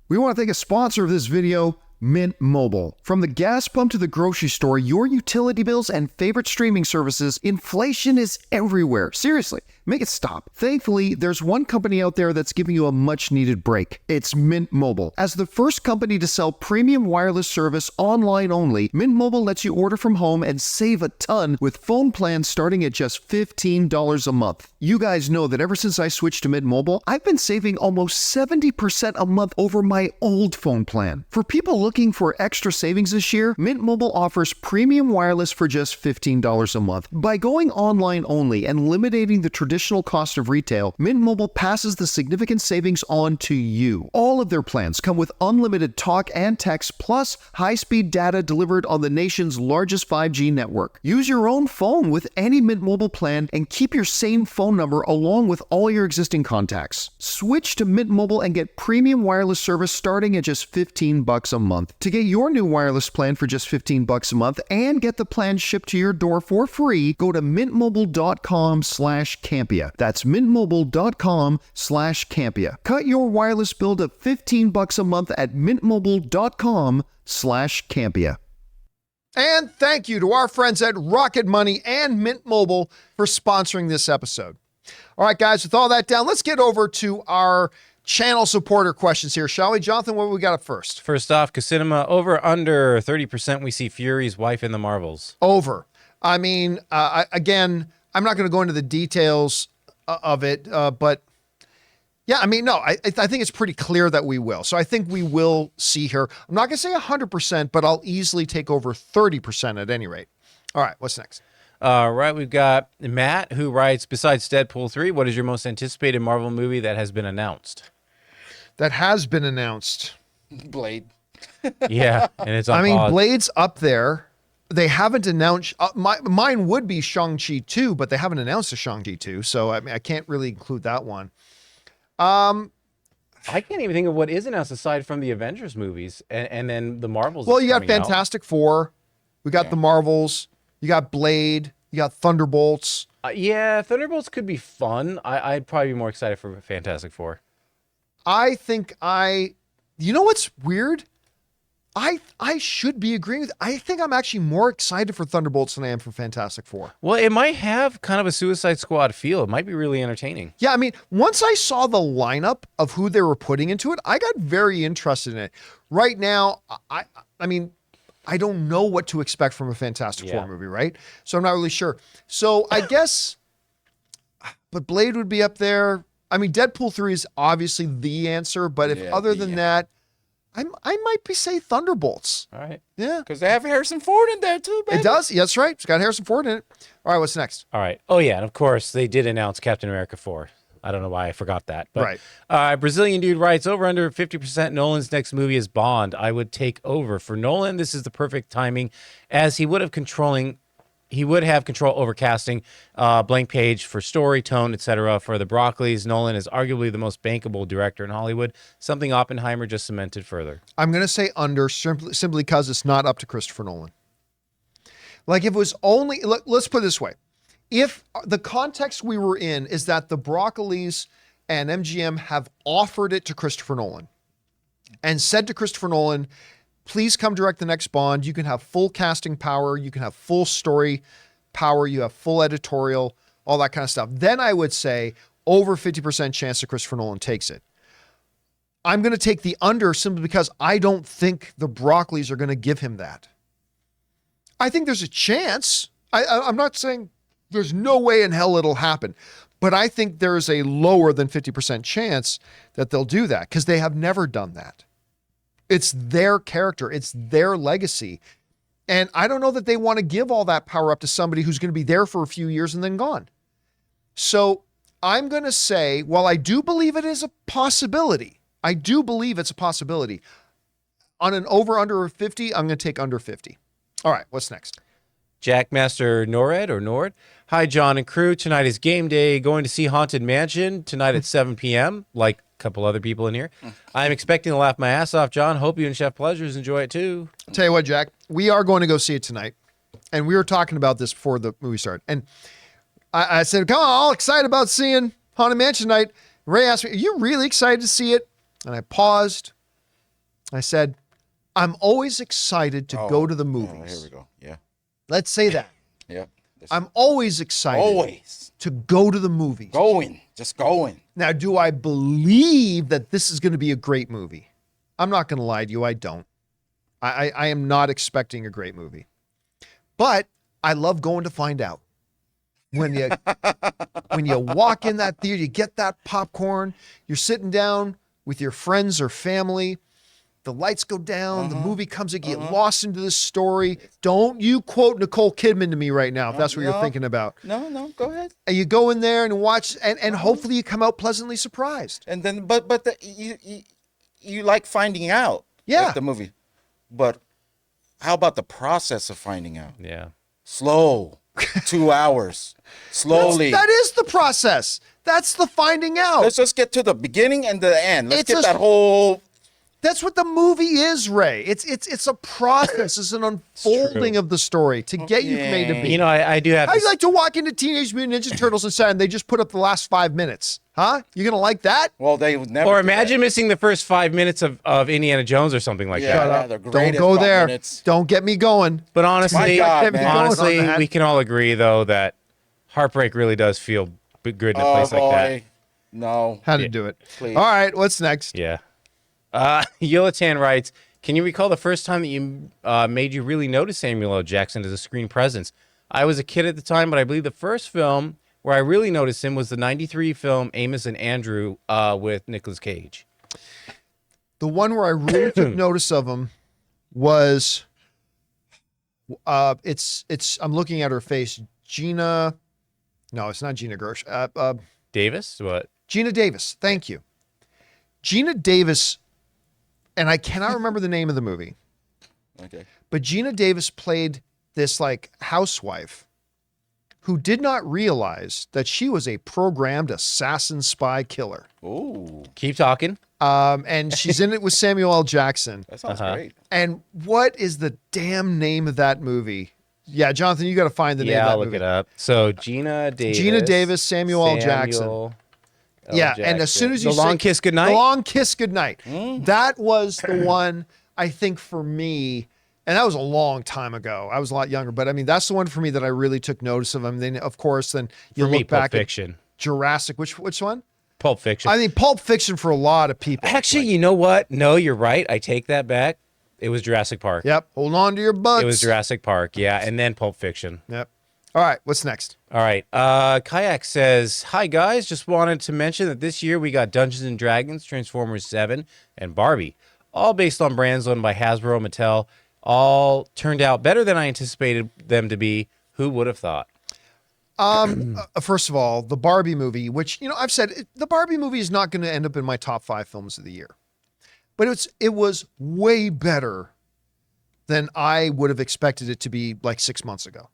We want to thank a sponsor of this video, Mint Mobile. From the gas pump to the grocery store, your utility bills and favorite streaming services, inflation is everywhere. Seriously, make it stop. Thankfully, there's one company out there that's giving you a much-needed break. It's Mint Mobile. As the first company to sell premium wireless service online only, Mint Mobile lets you order from home and save a ton with phone plans starting at just $15 a month. You guys know that ever since I switched to Mint Mobile, I've been saving almost 70% a month over my old phone plan. For people looking for extra savings this year, Mint Mobile offers premium wireless for just $15 a month. By going online only and eliminating the traditional cost of retail, Mint Mobile passes the significant savings on to you. All of their plans come with unlimited talk and text plus high-speed data delivered on the nation's largest 5G network. Use your own phone with any Mint Mobile plan and keep your same phone number along with all your existing contacts. Switch to Mint Mobile and get premium wireless service starting at just $15 a month. To get your new wireless plan for just $15 a month and get the plan shipped to your door for free, go to mintmobile.com/Campea. That's mintmobile.com/Campea. Cut your wireless bill to $15 a month at mintmobile.com/Campea. And thank you to our friends at Rocket Money and Mint Mobile for sponsoring this episode. All right, guys, with all that down, let's get over to our channel supporter questions here, shall we? Jonathan, what we got up first? First off, Casinema, over under 30% we see Fury's wife in the Marvels. Over. I mean, again, I'm not going to go into the details of it, but yeah, I mean, no, I think it's pretty clear that we will. So I think we will see her. I'm not going to say 100%, but I'll easily take over 30% at any rate. All right, what's next? All right, we've got Matt, who writes, besides Deadpool 3, what is your most anticipated Marvel movie that has been announced? That has been announced. Blade. Yeah, and it's on pause. Blade's up there. They haven't announced. Mine would be Shang-Chi 2, but they haven't announced a Shang-Chi 2, so I mean, I can't really include that one. I can't even think of what is announced aside from the Avengers movies and then the Marvels. Well, you got Fantastic Four. We got the Marvels. You got Blade. You got Thunderbolts. Yeah, Thunderbolts could be fun. I'd probably be more excited for Fantastic Four. I think you know what's weird? I should be agreeing with. I think I'm actually more excited for Thunderbolts than I am for Fantastic Four. Well, it might have kind of a Suicide Squad feel. It might be really entertaining. Yeah, I mean, once I saw the lineup of who they were putting into it, I got very interested in it. Right now, I mean, I don't know what to expect from a Fantastic Four movie, right? So I'm not really sure. So I guess, but Blade would be up there. I mean, Deadpool 3 is obviously the answer, but if other than that, I might be say Thunderbolts. All right. Yeah. Because they have Harrison Ford in there too, baby. It does. Yeah, that's right. It's got Harrison Ford in it. All right, what's next? All right. Oh, yeah. And of course, they did announce Captain America 4. I don't know why I forgot that. But, Right. Brazilian dude writes, over under 50% Nolan's next movie is Bond. I would take over. For Nolan, this is the perfect timing, as he would have control over casting, blank page for story, tone, etc. For the Broccolis, Nolan is arguably the most bankable director in Hollywood, something Oppenheimer just cemented further. I'm going to say under simply because it's not up to Christopher Nolan. Like if it was only, let's put it this way. If the context we were in is that the Broccolis and MGM have offered it to Christopher Nolan and said to Christopher Nolan, please come direct the next Bond. You can have full casting power. You can have full story power. You have full editorial, all that kind of stuff. Then I would say over 50% chance that Christopher Nolan takes it. I'm going to take the under simply because I don't think the Broccolis are going to give him that. I think there's a chance. I'm not saying there's no way in hell it'll happen, but I think there's a lower than 50% chance that they'll do that because they have never done that. It's their character. It's their legacy. And I don't know that they want to give all that power up to somebody who's going to be there for a few years and then gone. So I'm going to say, while I do believe it is a possibility, I do believe it's a possibility. On an over-under of 50, I'm going to take under 50. All right, what's next? Jackmaster Nord. Hi, John and crew. Tonight is game day. Going to see Haunted Mansion tonight at 7 p.m., like a couple other people in here. I'm expecting to laugh my ass off, John. Hope you and Chef Pleasures enjoy it, too. I'll tell you what, Jack, we are going to go see it tonight. And we were talking about this before the movie started. And I said, come on, all excited about seeing Haunted Mansion tonight. Ray asked me, are you really excited to see it? And I paused. I said, I'm always excited to go to the movies. Oh, here we go. Yeah. Let's say that. Yeah. I'm always excited to go to the movies. Just going. Now, do I believe that this is going to be a great movie? I'm not going to lie to you. I don't. I am not expecting a great movie. But I love going to find out. When you walk in that theater, you get that popcorn, you're sitting down with your friends or family, the lights go down, the movie comes, you get lost into this story. Don't you quote Nicole Kidman to me right now, if that's what you're thinking about. No, go ahead. And you go in there and watch, and hopefully you come out pleasantly surprised. And then, but you like finding out. Yeah. Like the movie. But how about the process of finding out? Yeah. Slow. 2 hours. Slowly. That is the process. That's the finding out. Let's just get to the beginning and the end. Let's get that whole... That's what the movie is, Ray. It's a process. It's an unfolding of the story to get you from A to B. You know, I do have... How'd you like to walk into Teenage Mutant Ninja Turtles and they just put up the last 5 minutes? Huh? You gonna like that? Well, they would never... Or imagine missing the first 5 minutes of Indiana Jones or something like that. Yeah, Don't go there. Don't get me going. But honestly, God, we can all agree, though, that Heartbreak really does feel good in a place like that. No. How to do it. Please. All right, what's next? Yeah. Yolatan writes, can you recall the first time that you made you really notice Samuel L. Jackson as a screen presence? I was a kid at the time, but I believe the first film where I really noticed him was the 93 film Amos and Andrew with Nicolas Cage. The one where I really took notice of him was I'm looking at her face. Gina. No, it's not Gina Gersh. Davis? What? Gina Davis. Thank you. Gina Davis, and I cannot remember the name of the movie. Okay. But Gina Davis played this like housewife who did not realize that she was a programmed assassin spy killer. Ooh. Keep talking. And she's in it with Samuel L. Jackson. That sounds great. And what is the damn name of that movie? Yeah, Jonathan, you got to find the name of that movie. Yeah, I'll look it up. So Gina Davis, Samuel L. Jackson. L. Yeah, Jackson. and as soon as you The Long Kiss Goodnight? The Long Kiss Goodnight. That was the one I think for me, and that was a long time ago. I was a lot younger, but I mean, that's the one for me that I really took notice of. I mean, then of course, then you For me, look Pulp back Fiction. at Jurassic. Which one? Pulp Fiction. I mean, Pulp Fiction for a lot of people. Actually, Like, you know what? No, you're right. I take that back. It was Jurassic Park. yep. Hold on to your butts. It was Jurassic Park. Yeah, and then Pulp Fiction. Yep. All right. What's next? All right. Kayak says, "Hi guys, just wanted to mention that this year we got Dungeons and Dragons, Transformers 7, and Barbie, all based on brands owned by Hasbro and Mattel. All turned out better than I anticipated them to be. Who would have thought?" First of all, the Barbie movie, which, you know, I've said the Barbie movie is not going to end up in my top 5 films of the year, but it was way better than I would have expected it to be like 6 months ago.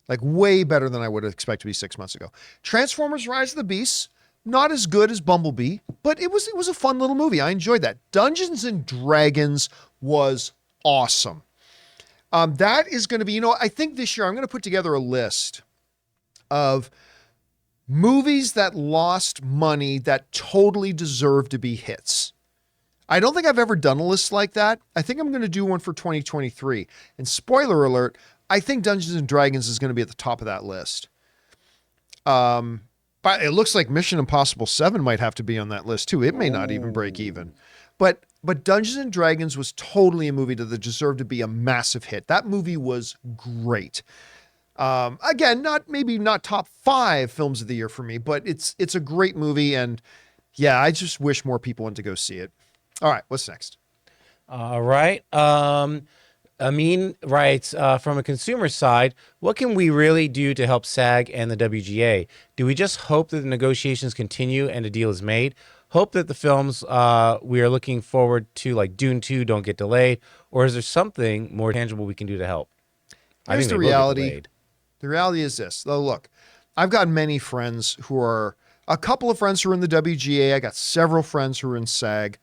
Like way better than I would have expected to be 6 months ago. Transformers Rise of the Beasts, not as good as Bumblebee, but it was a fun little movie. I enjoyed that. Dungeons and Dragons was awesome. That is going to be, you know, I think this year I'm going to put together a list of movies that lost money that totally deserve to be hits. I don't think I've ever done a list like that. I think I'm going to do one for 2023. And spoiler alert, I think Dungeons and Dragons is going to be at the top of that list. But it looks like Mission Impossible 7 might have to be on that list too. It may not even break even. But Dungeons and Dragons was totally a movie that deserved to be a massive hit. That movie was great. Again, maybe not top 5 films of the year for me, but it's a great movie. And yeah, I just wish more people went to go see it. All right, what's next? All right. Amin writes, from a consumer side, what can we really do to help SAG and the WGA? Do we just hope that the negotiations continue and a deal is made? Hope that the films we are looking forward to, like Dune 2, don't get delayed? Or is there something more tangible we can do to help? Here's the reality. The reality is this. Though, look, I've got many friends a couple of friends who are in the WGA. I got several friends who are in SAG.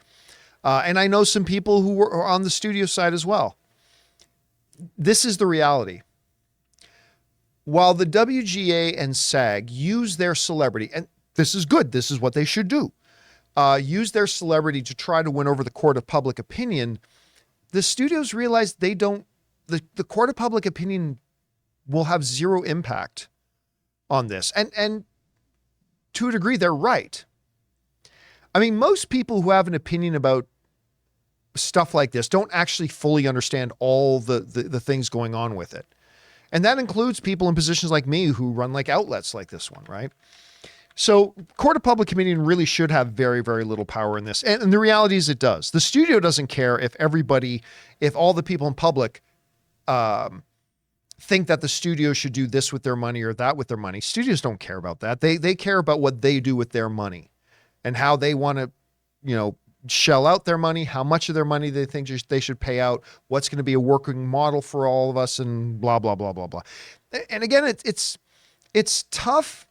And I know some people who are on the studio side as well. This is the reality. While the WGA and SAG use their celebrity, and this is good, this is what they should do, use their celebrity to try to win over the court of public opinion, the studios realize the court of public opinion will have zero impact on this. And to a degree, they're right. I mean, most people who have an opinion about stuff like this don't actually fully understand all the things going on with it. And that includes people in positions like me who run like outlets like this one, right? So court of public opinion really should have very, very little power in this. And the reality is it does. The studio doesn't care if all the people in public think that the studio should do this with their money or that with their money. Studios don't care about that. They care about what they do with their money and how they want to, you know, shell out their money, how much of their money they think they should pay out, what's going to be a working model for all of us, and blah, blah, blah, blah, blah. And again, it's tough.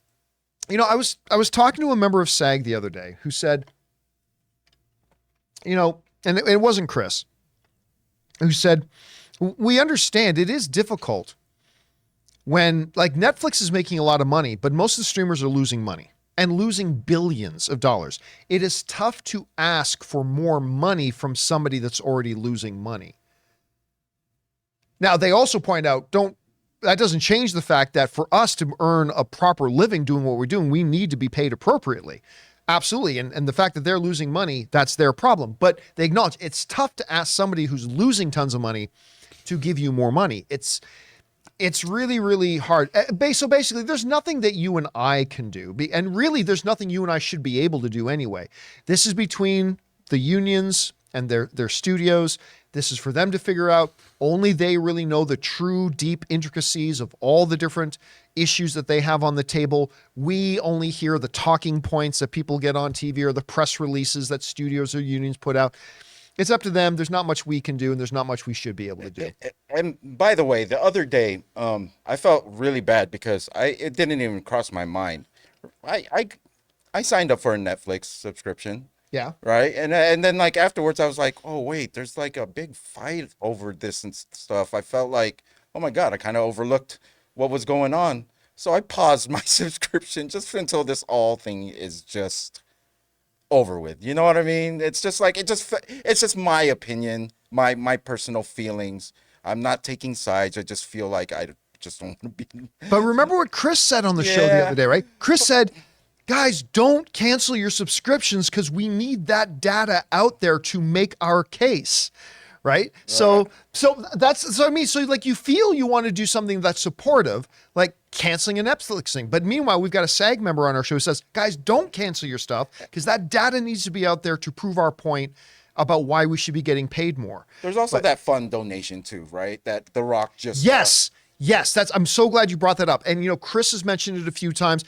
You know, I was talking to a member of SAG the other day who said, you know, and it wasn't Chris, who said, we understand it is difficult when, like, Netflix is making a lot of money, but most of the streamers are losing money. And losing billions of dollars. It is tough to ask for more money from somebody that's already losing money. Now, they also point out, that doesn't change the fact that for us to earn a proper living doing what we're doing, we need to be paid appropriately. Absolutely. And the fact that they're losing money, that's their problem. But they acknowledge it's tough to ask somebody who's losing tons of money to give you more money. It's really, really hard. So basically, there's nothing that you and I can do. And really, there's nothing you and I should be able to do anyway. This is between the unions and their studios. This is for them to figure out. Only they really know the true deep intricacies of all the different issues that they have on the table. We only hear the talking points that people get on TV or the press releases that studios or unions put out. It's up to them. There's not much we can do, and there's not much we should be able to do. And by the way, the other day, I felt really bad because it didn't even cross my mind. I signed up for a Netflix subscription. Yeah. Right. And then like afterwards, I was like, oh wait, there's like a big fight over this and stuff. I felt like, oh my God, I kind of overlooked what was going on. So I paused my subscription just until this all thing is just over with. You know what I mean? It's just like, it's just my opinion. my personal feelings. I'm not taking sides. I just feel like I just don't want to be. But remember what Chris said on the show the Yeah. other day, right? Chris said, guys, don't cancel your subscriptions because we need that data out there to make our case. Right. So that's so I mean, so like you feel you want to do something that's supportive, like canceling a Netflix thing. But meanwhile, we've got a SAG member on our show who says, guys, don't cancel your stuff because that data needs to be out there to prove our point about why we should be getting paid more. There's also that fund donation too, right? That The Rock just Yes. I'm so glad you brought that up. And, you know, Chris has mentioned it a few times.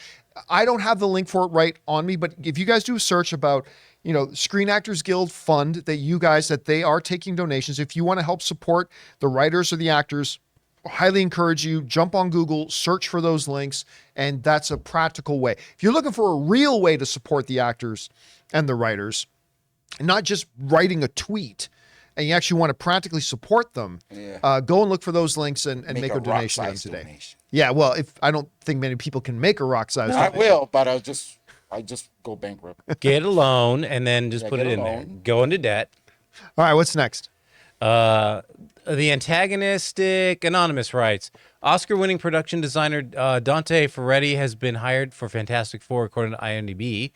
I don't have the link for it right on me, but if you guys do a search about, you know, Screen Actors Guild fund that they are taking donations. If you want to help support the writers or the actors, highly encourage you, jump on Google, search for those links. And that's a practical way. If you're looking for a real way to support the actors and the writers, not just writing a tweet, and you actually want to practically support them, go and look for those links and make a donation to them today. Donation. Yeah, well, I don't think many people can make a rock size. I will, but I just go bankrupt. Get a loan and then just put get it a in there. loan. Go into debt. All right, what's next? The antagonistic anonymous writes, Oscar-winning production designer Dante Ferretti has been hired for Fantastic Four, according to IMDb.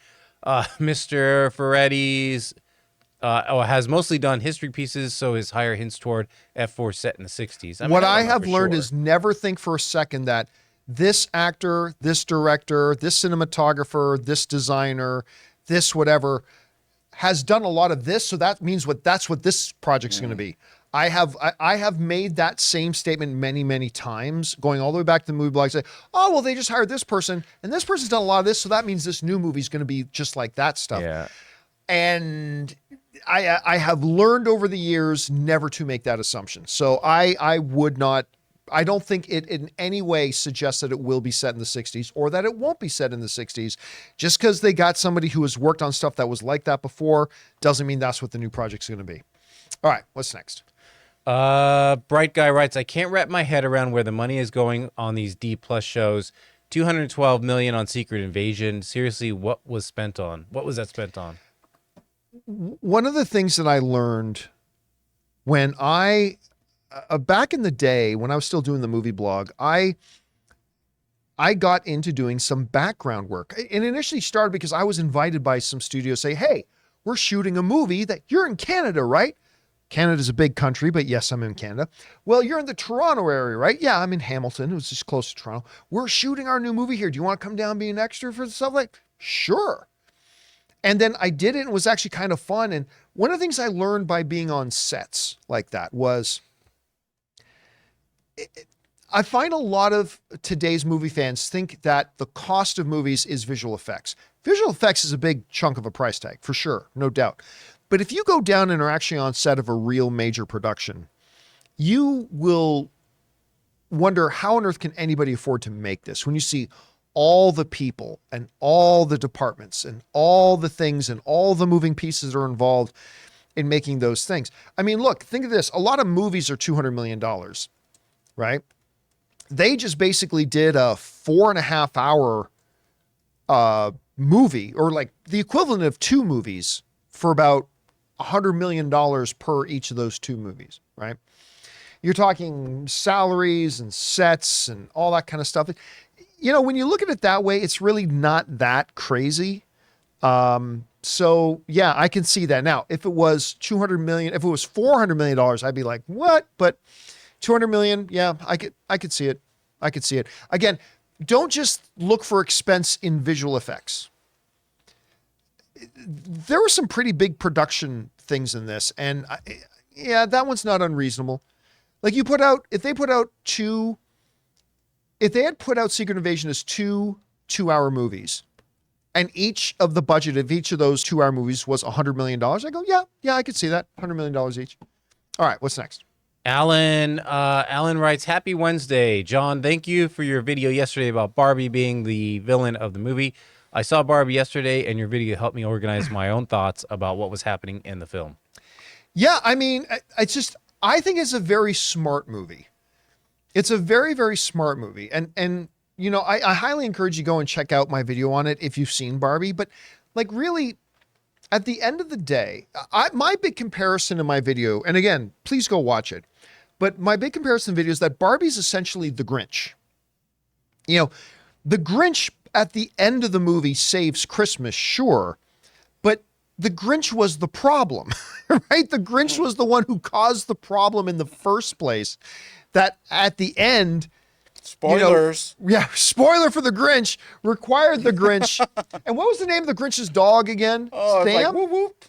Mr. Ferretti's has mostly done history pieces, so his hire hints toward F4 set in the 60s. What I don't know have for learned sure. is never think for a second that this actor, this director, this cinematographer, this designer, this whatever has done a lot of this. So that means that's what this project's going to be. I have made that same statement many, many times, going all the way back to the movie blog. Say, oh, well, they just hired this person and this person's done a lot of this. So that means this new movie's going to be just like that stuff. Yeah. And I have learned over the years never to make that assumption. So I would not, I don't think it in any way suggests that it will be set in the 60s or that it won't be set in the 60s. Just because they got somebody who has worked on stuff that was like that before doesn't mean that's what the new project's going to be. All right, what's next? Bright Guy writes, I can't wrap my head around where the money is going on these D plus shows. $212 million on Secret Invasion. Seriously, what was spent on? What was that spent on? One of the things that I learned when back in the day when I was still doing the movie blog, I got into doing some background work. It initially started because I was invited by some studios say, hey, we're shooting a movie that you're in Canada, right? Canada's a big country, but yes, I'm in Canada. Well, you're in the Toronto area, right? Yeah, I'm in Hamilton. It was just close to Toronto. We're shooting our new movie here. Do you want to come down and be an extra for stuff like? Sure. And then I did it and it was actually kind of fun. And one of the things I learned by being on sets like that was I find a lot of today's movie fans think that the cost of movies is visual effects. Visual effects is a big chunk of a price tag, for sure, no doubt. But if you go down and are actually on set of a real major production, you will wonder how on earth can anybody afford to make this when you see all the people and all the departments and all the things and all the moving pieces that are involved in making those things. I mean, look, think of this. A lot of movies are $200 million, right? They just basically did a 4.5 hour movie, or like the equivalent of 2 movies, for about $100 million per each of those 2 movies, right? You're talking salaries and sets and all that kind of stuff. You know, when you look at it that way, it's really not that crazy. So yeah, I can see that. Now, if it was 200 million, if it was $400 million, I'd be like, what? But 200 million, yeah, I could see it. I could see it. Again, don't just look for expense in visual effects. There were some pretty big production things in this, and yeah, that one's not unreasonable. Like if they had put out Secret Invasion as 2-hour movies, and each of the budget of each of those 2-hour movies was $100 million, I go, yeah, I could see that. $100 million each. All right, what's next? Alan writes, Happy Wednesday. John, thank you for your video yesterday about Barbie being the villain of the movie. I saw Barbie yesterday, and your video helped me organize my own thoughts about what was happening in the film. Yeah, I mean, I think it's a very smart movie. It's a very, very smart movie. And you know, I highly encourage you to go and check out my video on it if you've seen Barbie. But like really, at the end of the day, my big comparison in my video, and again, please go watch it, but my big comparison video is that Barbie's essentially the Grinch. You know, the Grinch at the end of the movie saves Christmas, sure, but the Grinch was the problem, right? The Grinch was the one who caused the problem in the first place, that at the end... Spoilers. Spoiler for the Grinch, required the Grinch. And what was the name of the Grinch's dog again? Oh, Sam? like, whoop, whoop.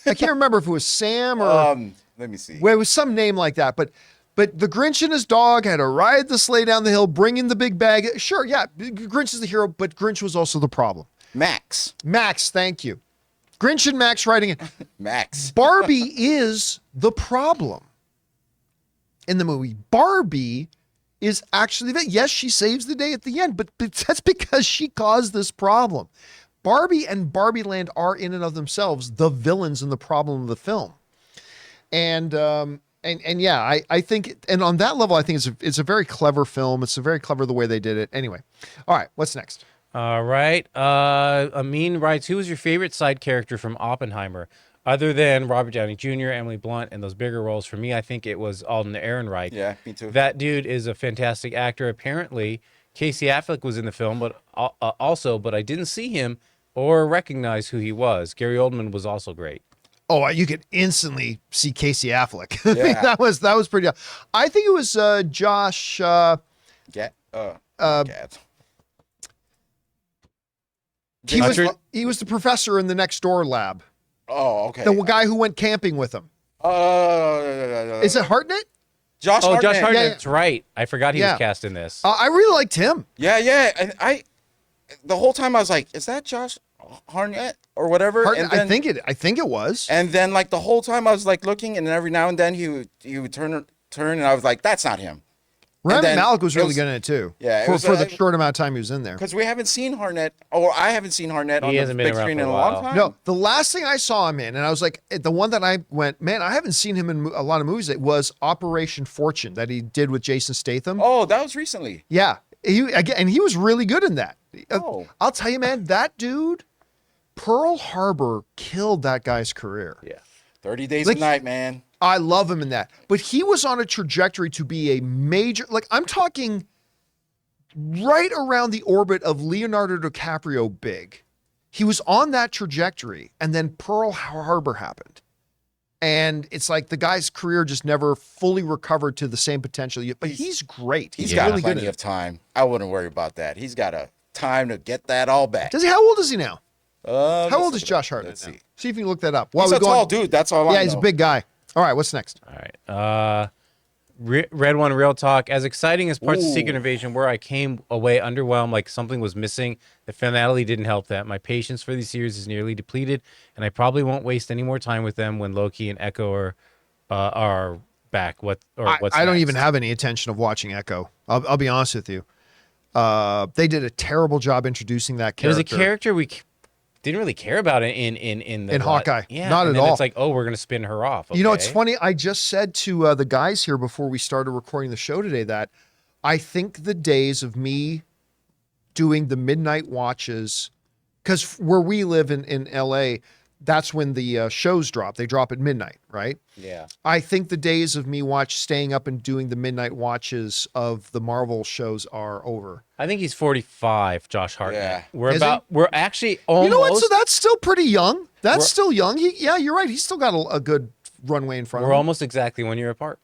I can't remember if it was Sam or... Let me see. Well, it was some name like that. But the Grinch and his dog had to ride the sleigh down the hill, bring in the big bag. Sure, yeah, Grinch is the hero, but Grinch was also the problem. Max, thank you. Grinch and Max riding it. Max. Barbie is the problem in the movie. Barbie is actually that. Yes, she saves the day at the end, but that's because she caused this problem. Barbie and Barbie Land are in and of themselves the villains and the problem of the film. And yeah, I think, and on that level, I think it's a very clever film. It's a very clever the way they did it. Anyway, all right, what's next? All right. Amin writes, who was your favorite side character from Oppenheimer? Other than Robert Downey Jr., Emily Blunt, and those bigger roles, for me, I think it was Alden Ehrenreich. Yeah, me too. That dude is a fantastic actor. Apparently, Casey Affleck was in the film, but I didn't see him or recognize who he was. Gary Oldman was also great. Oh, you could instantly see Casey Affleck. Yeah. that was pretty. I think it was Josh. He was the professor in the next door lab. Oh, okay. The guy who went camping with him. Is it Hartnett? Josh Hartnett. Josh Hartnett. Yeah. That's right. I forgot he was cast in this. I really liked him. Yeah. And I the whole time I was like, is that Josh Hartnett or whatever? Hartnett, And then, I think it was. And then like the whole time I was like looking, and every now and then he would turn, and I was like, that's not him. Rami Malek was really good in it too. Yeah, for the short amount of time he was in there. Because we haven't seen Hartnett, or I haven't seen Hartnett on the big screen in a long time. No, the last thing I saw him in, and I was like, the one that I went, man, I haven't seen him in a lot of movies. It was Operation Fortune that he did with Jason Statham. Oh, that was recently. Yeah, he was really good in that. Oh. I'll tell you, man, that dude, Pearl Harbor killed that guy's career. Yeah. 30 Days a Night, man. I love him in that. But he was on a trajectory to be a major, like I'm talking right around the orbit of Leonardo DiCaprio big. He was on that trajectory, and then Pearl Harbor happened. And it's like the guy's career just never fully recovered to the same potential. But he's great. He's got really plenty of time. I wouldn't worry about that. He's got a time to get that all back. Does he? How old is he now? How old is Josh Hartnett? Let's see. See if you can look that up. He's a tall dude. That's all I know. Yeah, he's a big guy. All right, what's next? All right. Red One Real Talk. As exciting as parts of Secret Invasion were, I came away underwhelmed, like something was missing. The finale didn't help that. My patience for these series is nearly depleted, and I probably won't waste any more time with them when Loki and Echo are back. I don't even have any intention of watching Echo. I'll be honest with you. They did a terrible job introducing that character. It was a character we didn't really care about it in Hawkeye. Yeah, not and at all. It's like, oh, we're gonna spin her off. Okay. You know, it's funny. I just said to the guys here before we started recording the show today that I think the days of me doing the midnight watches, because where we live in LA, that's when the shows drop. They drop at midnight, right? Yeah. I think the days of me staying up and doing the midnight watches of the Marvel shows are over. I think he's 45, Josh Hartnett. Yeah. We're actually almost. You know what? So that's still pretty young. That's still young. Yeah, you're right. He's still got a good runway in front of him. We're almost exactly 1 year apart.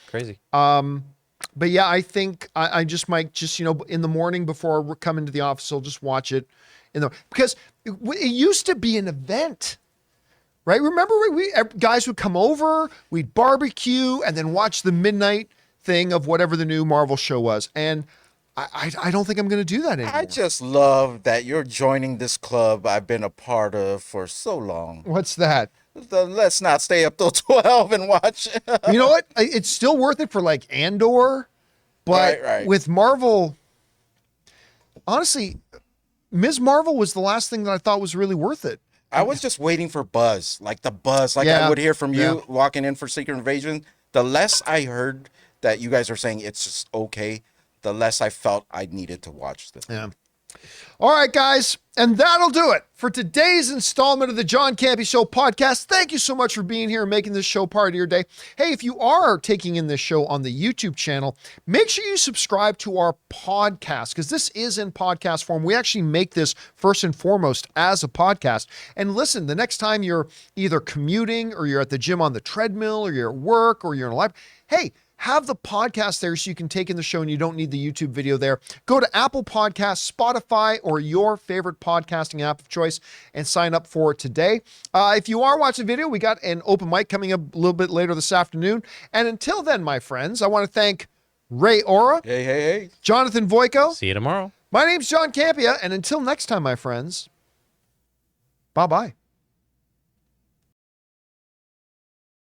Crazy. But yeah, I think I just might in the morning before I come into the office, I'll just watch it because it used to be an event, right? Remember we guys would come over, we'd barbecue, and then watch the midnight thing of whatever the new Marvel show was. And I don't think I'm going to do that anymore. I just love that you're joining this club I've been a part of for so long. What's that? Let's not stay up till 12 and watch. You know what? It's still worth it for like Andor, but Right. with Marvel, honestly, Ms. Marvel was the last thing that I thought was really worth it. I was just waiting for buzz, like the buzz, like I would hear from you walking in for Secret Invasion. The less I heard that you guys are saying it's just okay, the less I felt I needed to watch this. Yeah. All right, guys. And that'll do it for today's installment of the John Campea Show podcast. Thank you so much for being here and making this show part of your day. Hey, if you are taking in this show on the YouTube channel, make sure you subscribe to our podcast because this is in podcast form. We actually make this first and foremost as a podcast. And listen, the next time you're either commuting or you're at the gym on the treadmill or you're at work or you're in a library, hey, have the podcast there so you can take in the show and you don't need the YouTube video there. Go to Apple Podcasts, Spotify, or your favorite podcasting app of choice and sign up for it today. If you are watching video, we got an open mic coming up a little bit later this afternoon. And until then, my friends, I want to thank Ray Ora, Hey. Jonathan Voico. See you tomorrow. My name's John Campea, and until next time, my friends, bye-bye.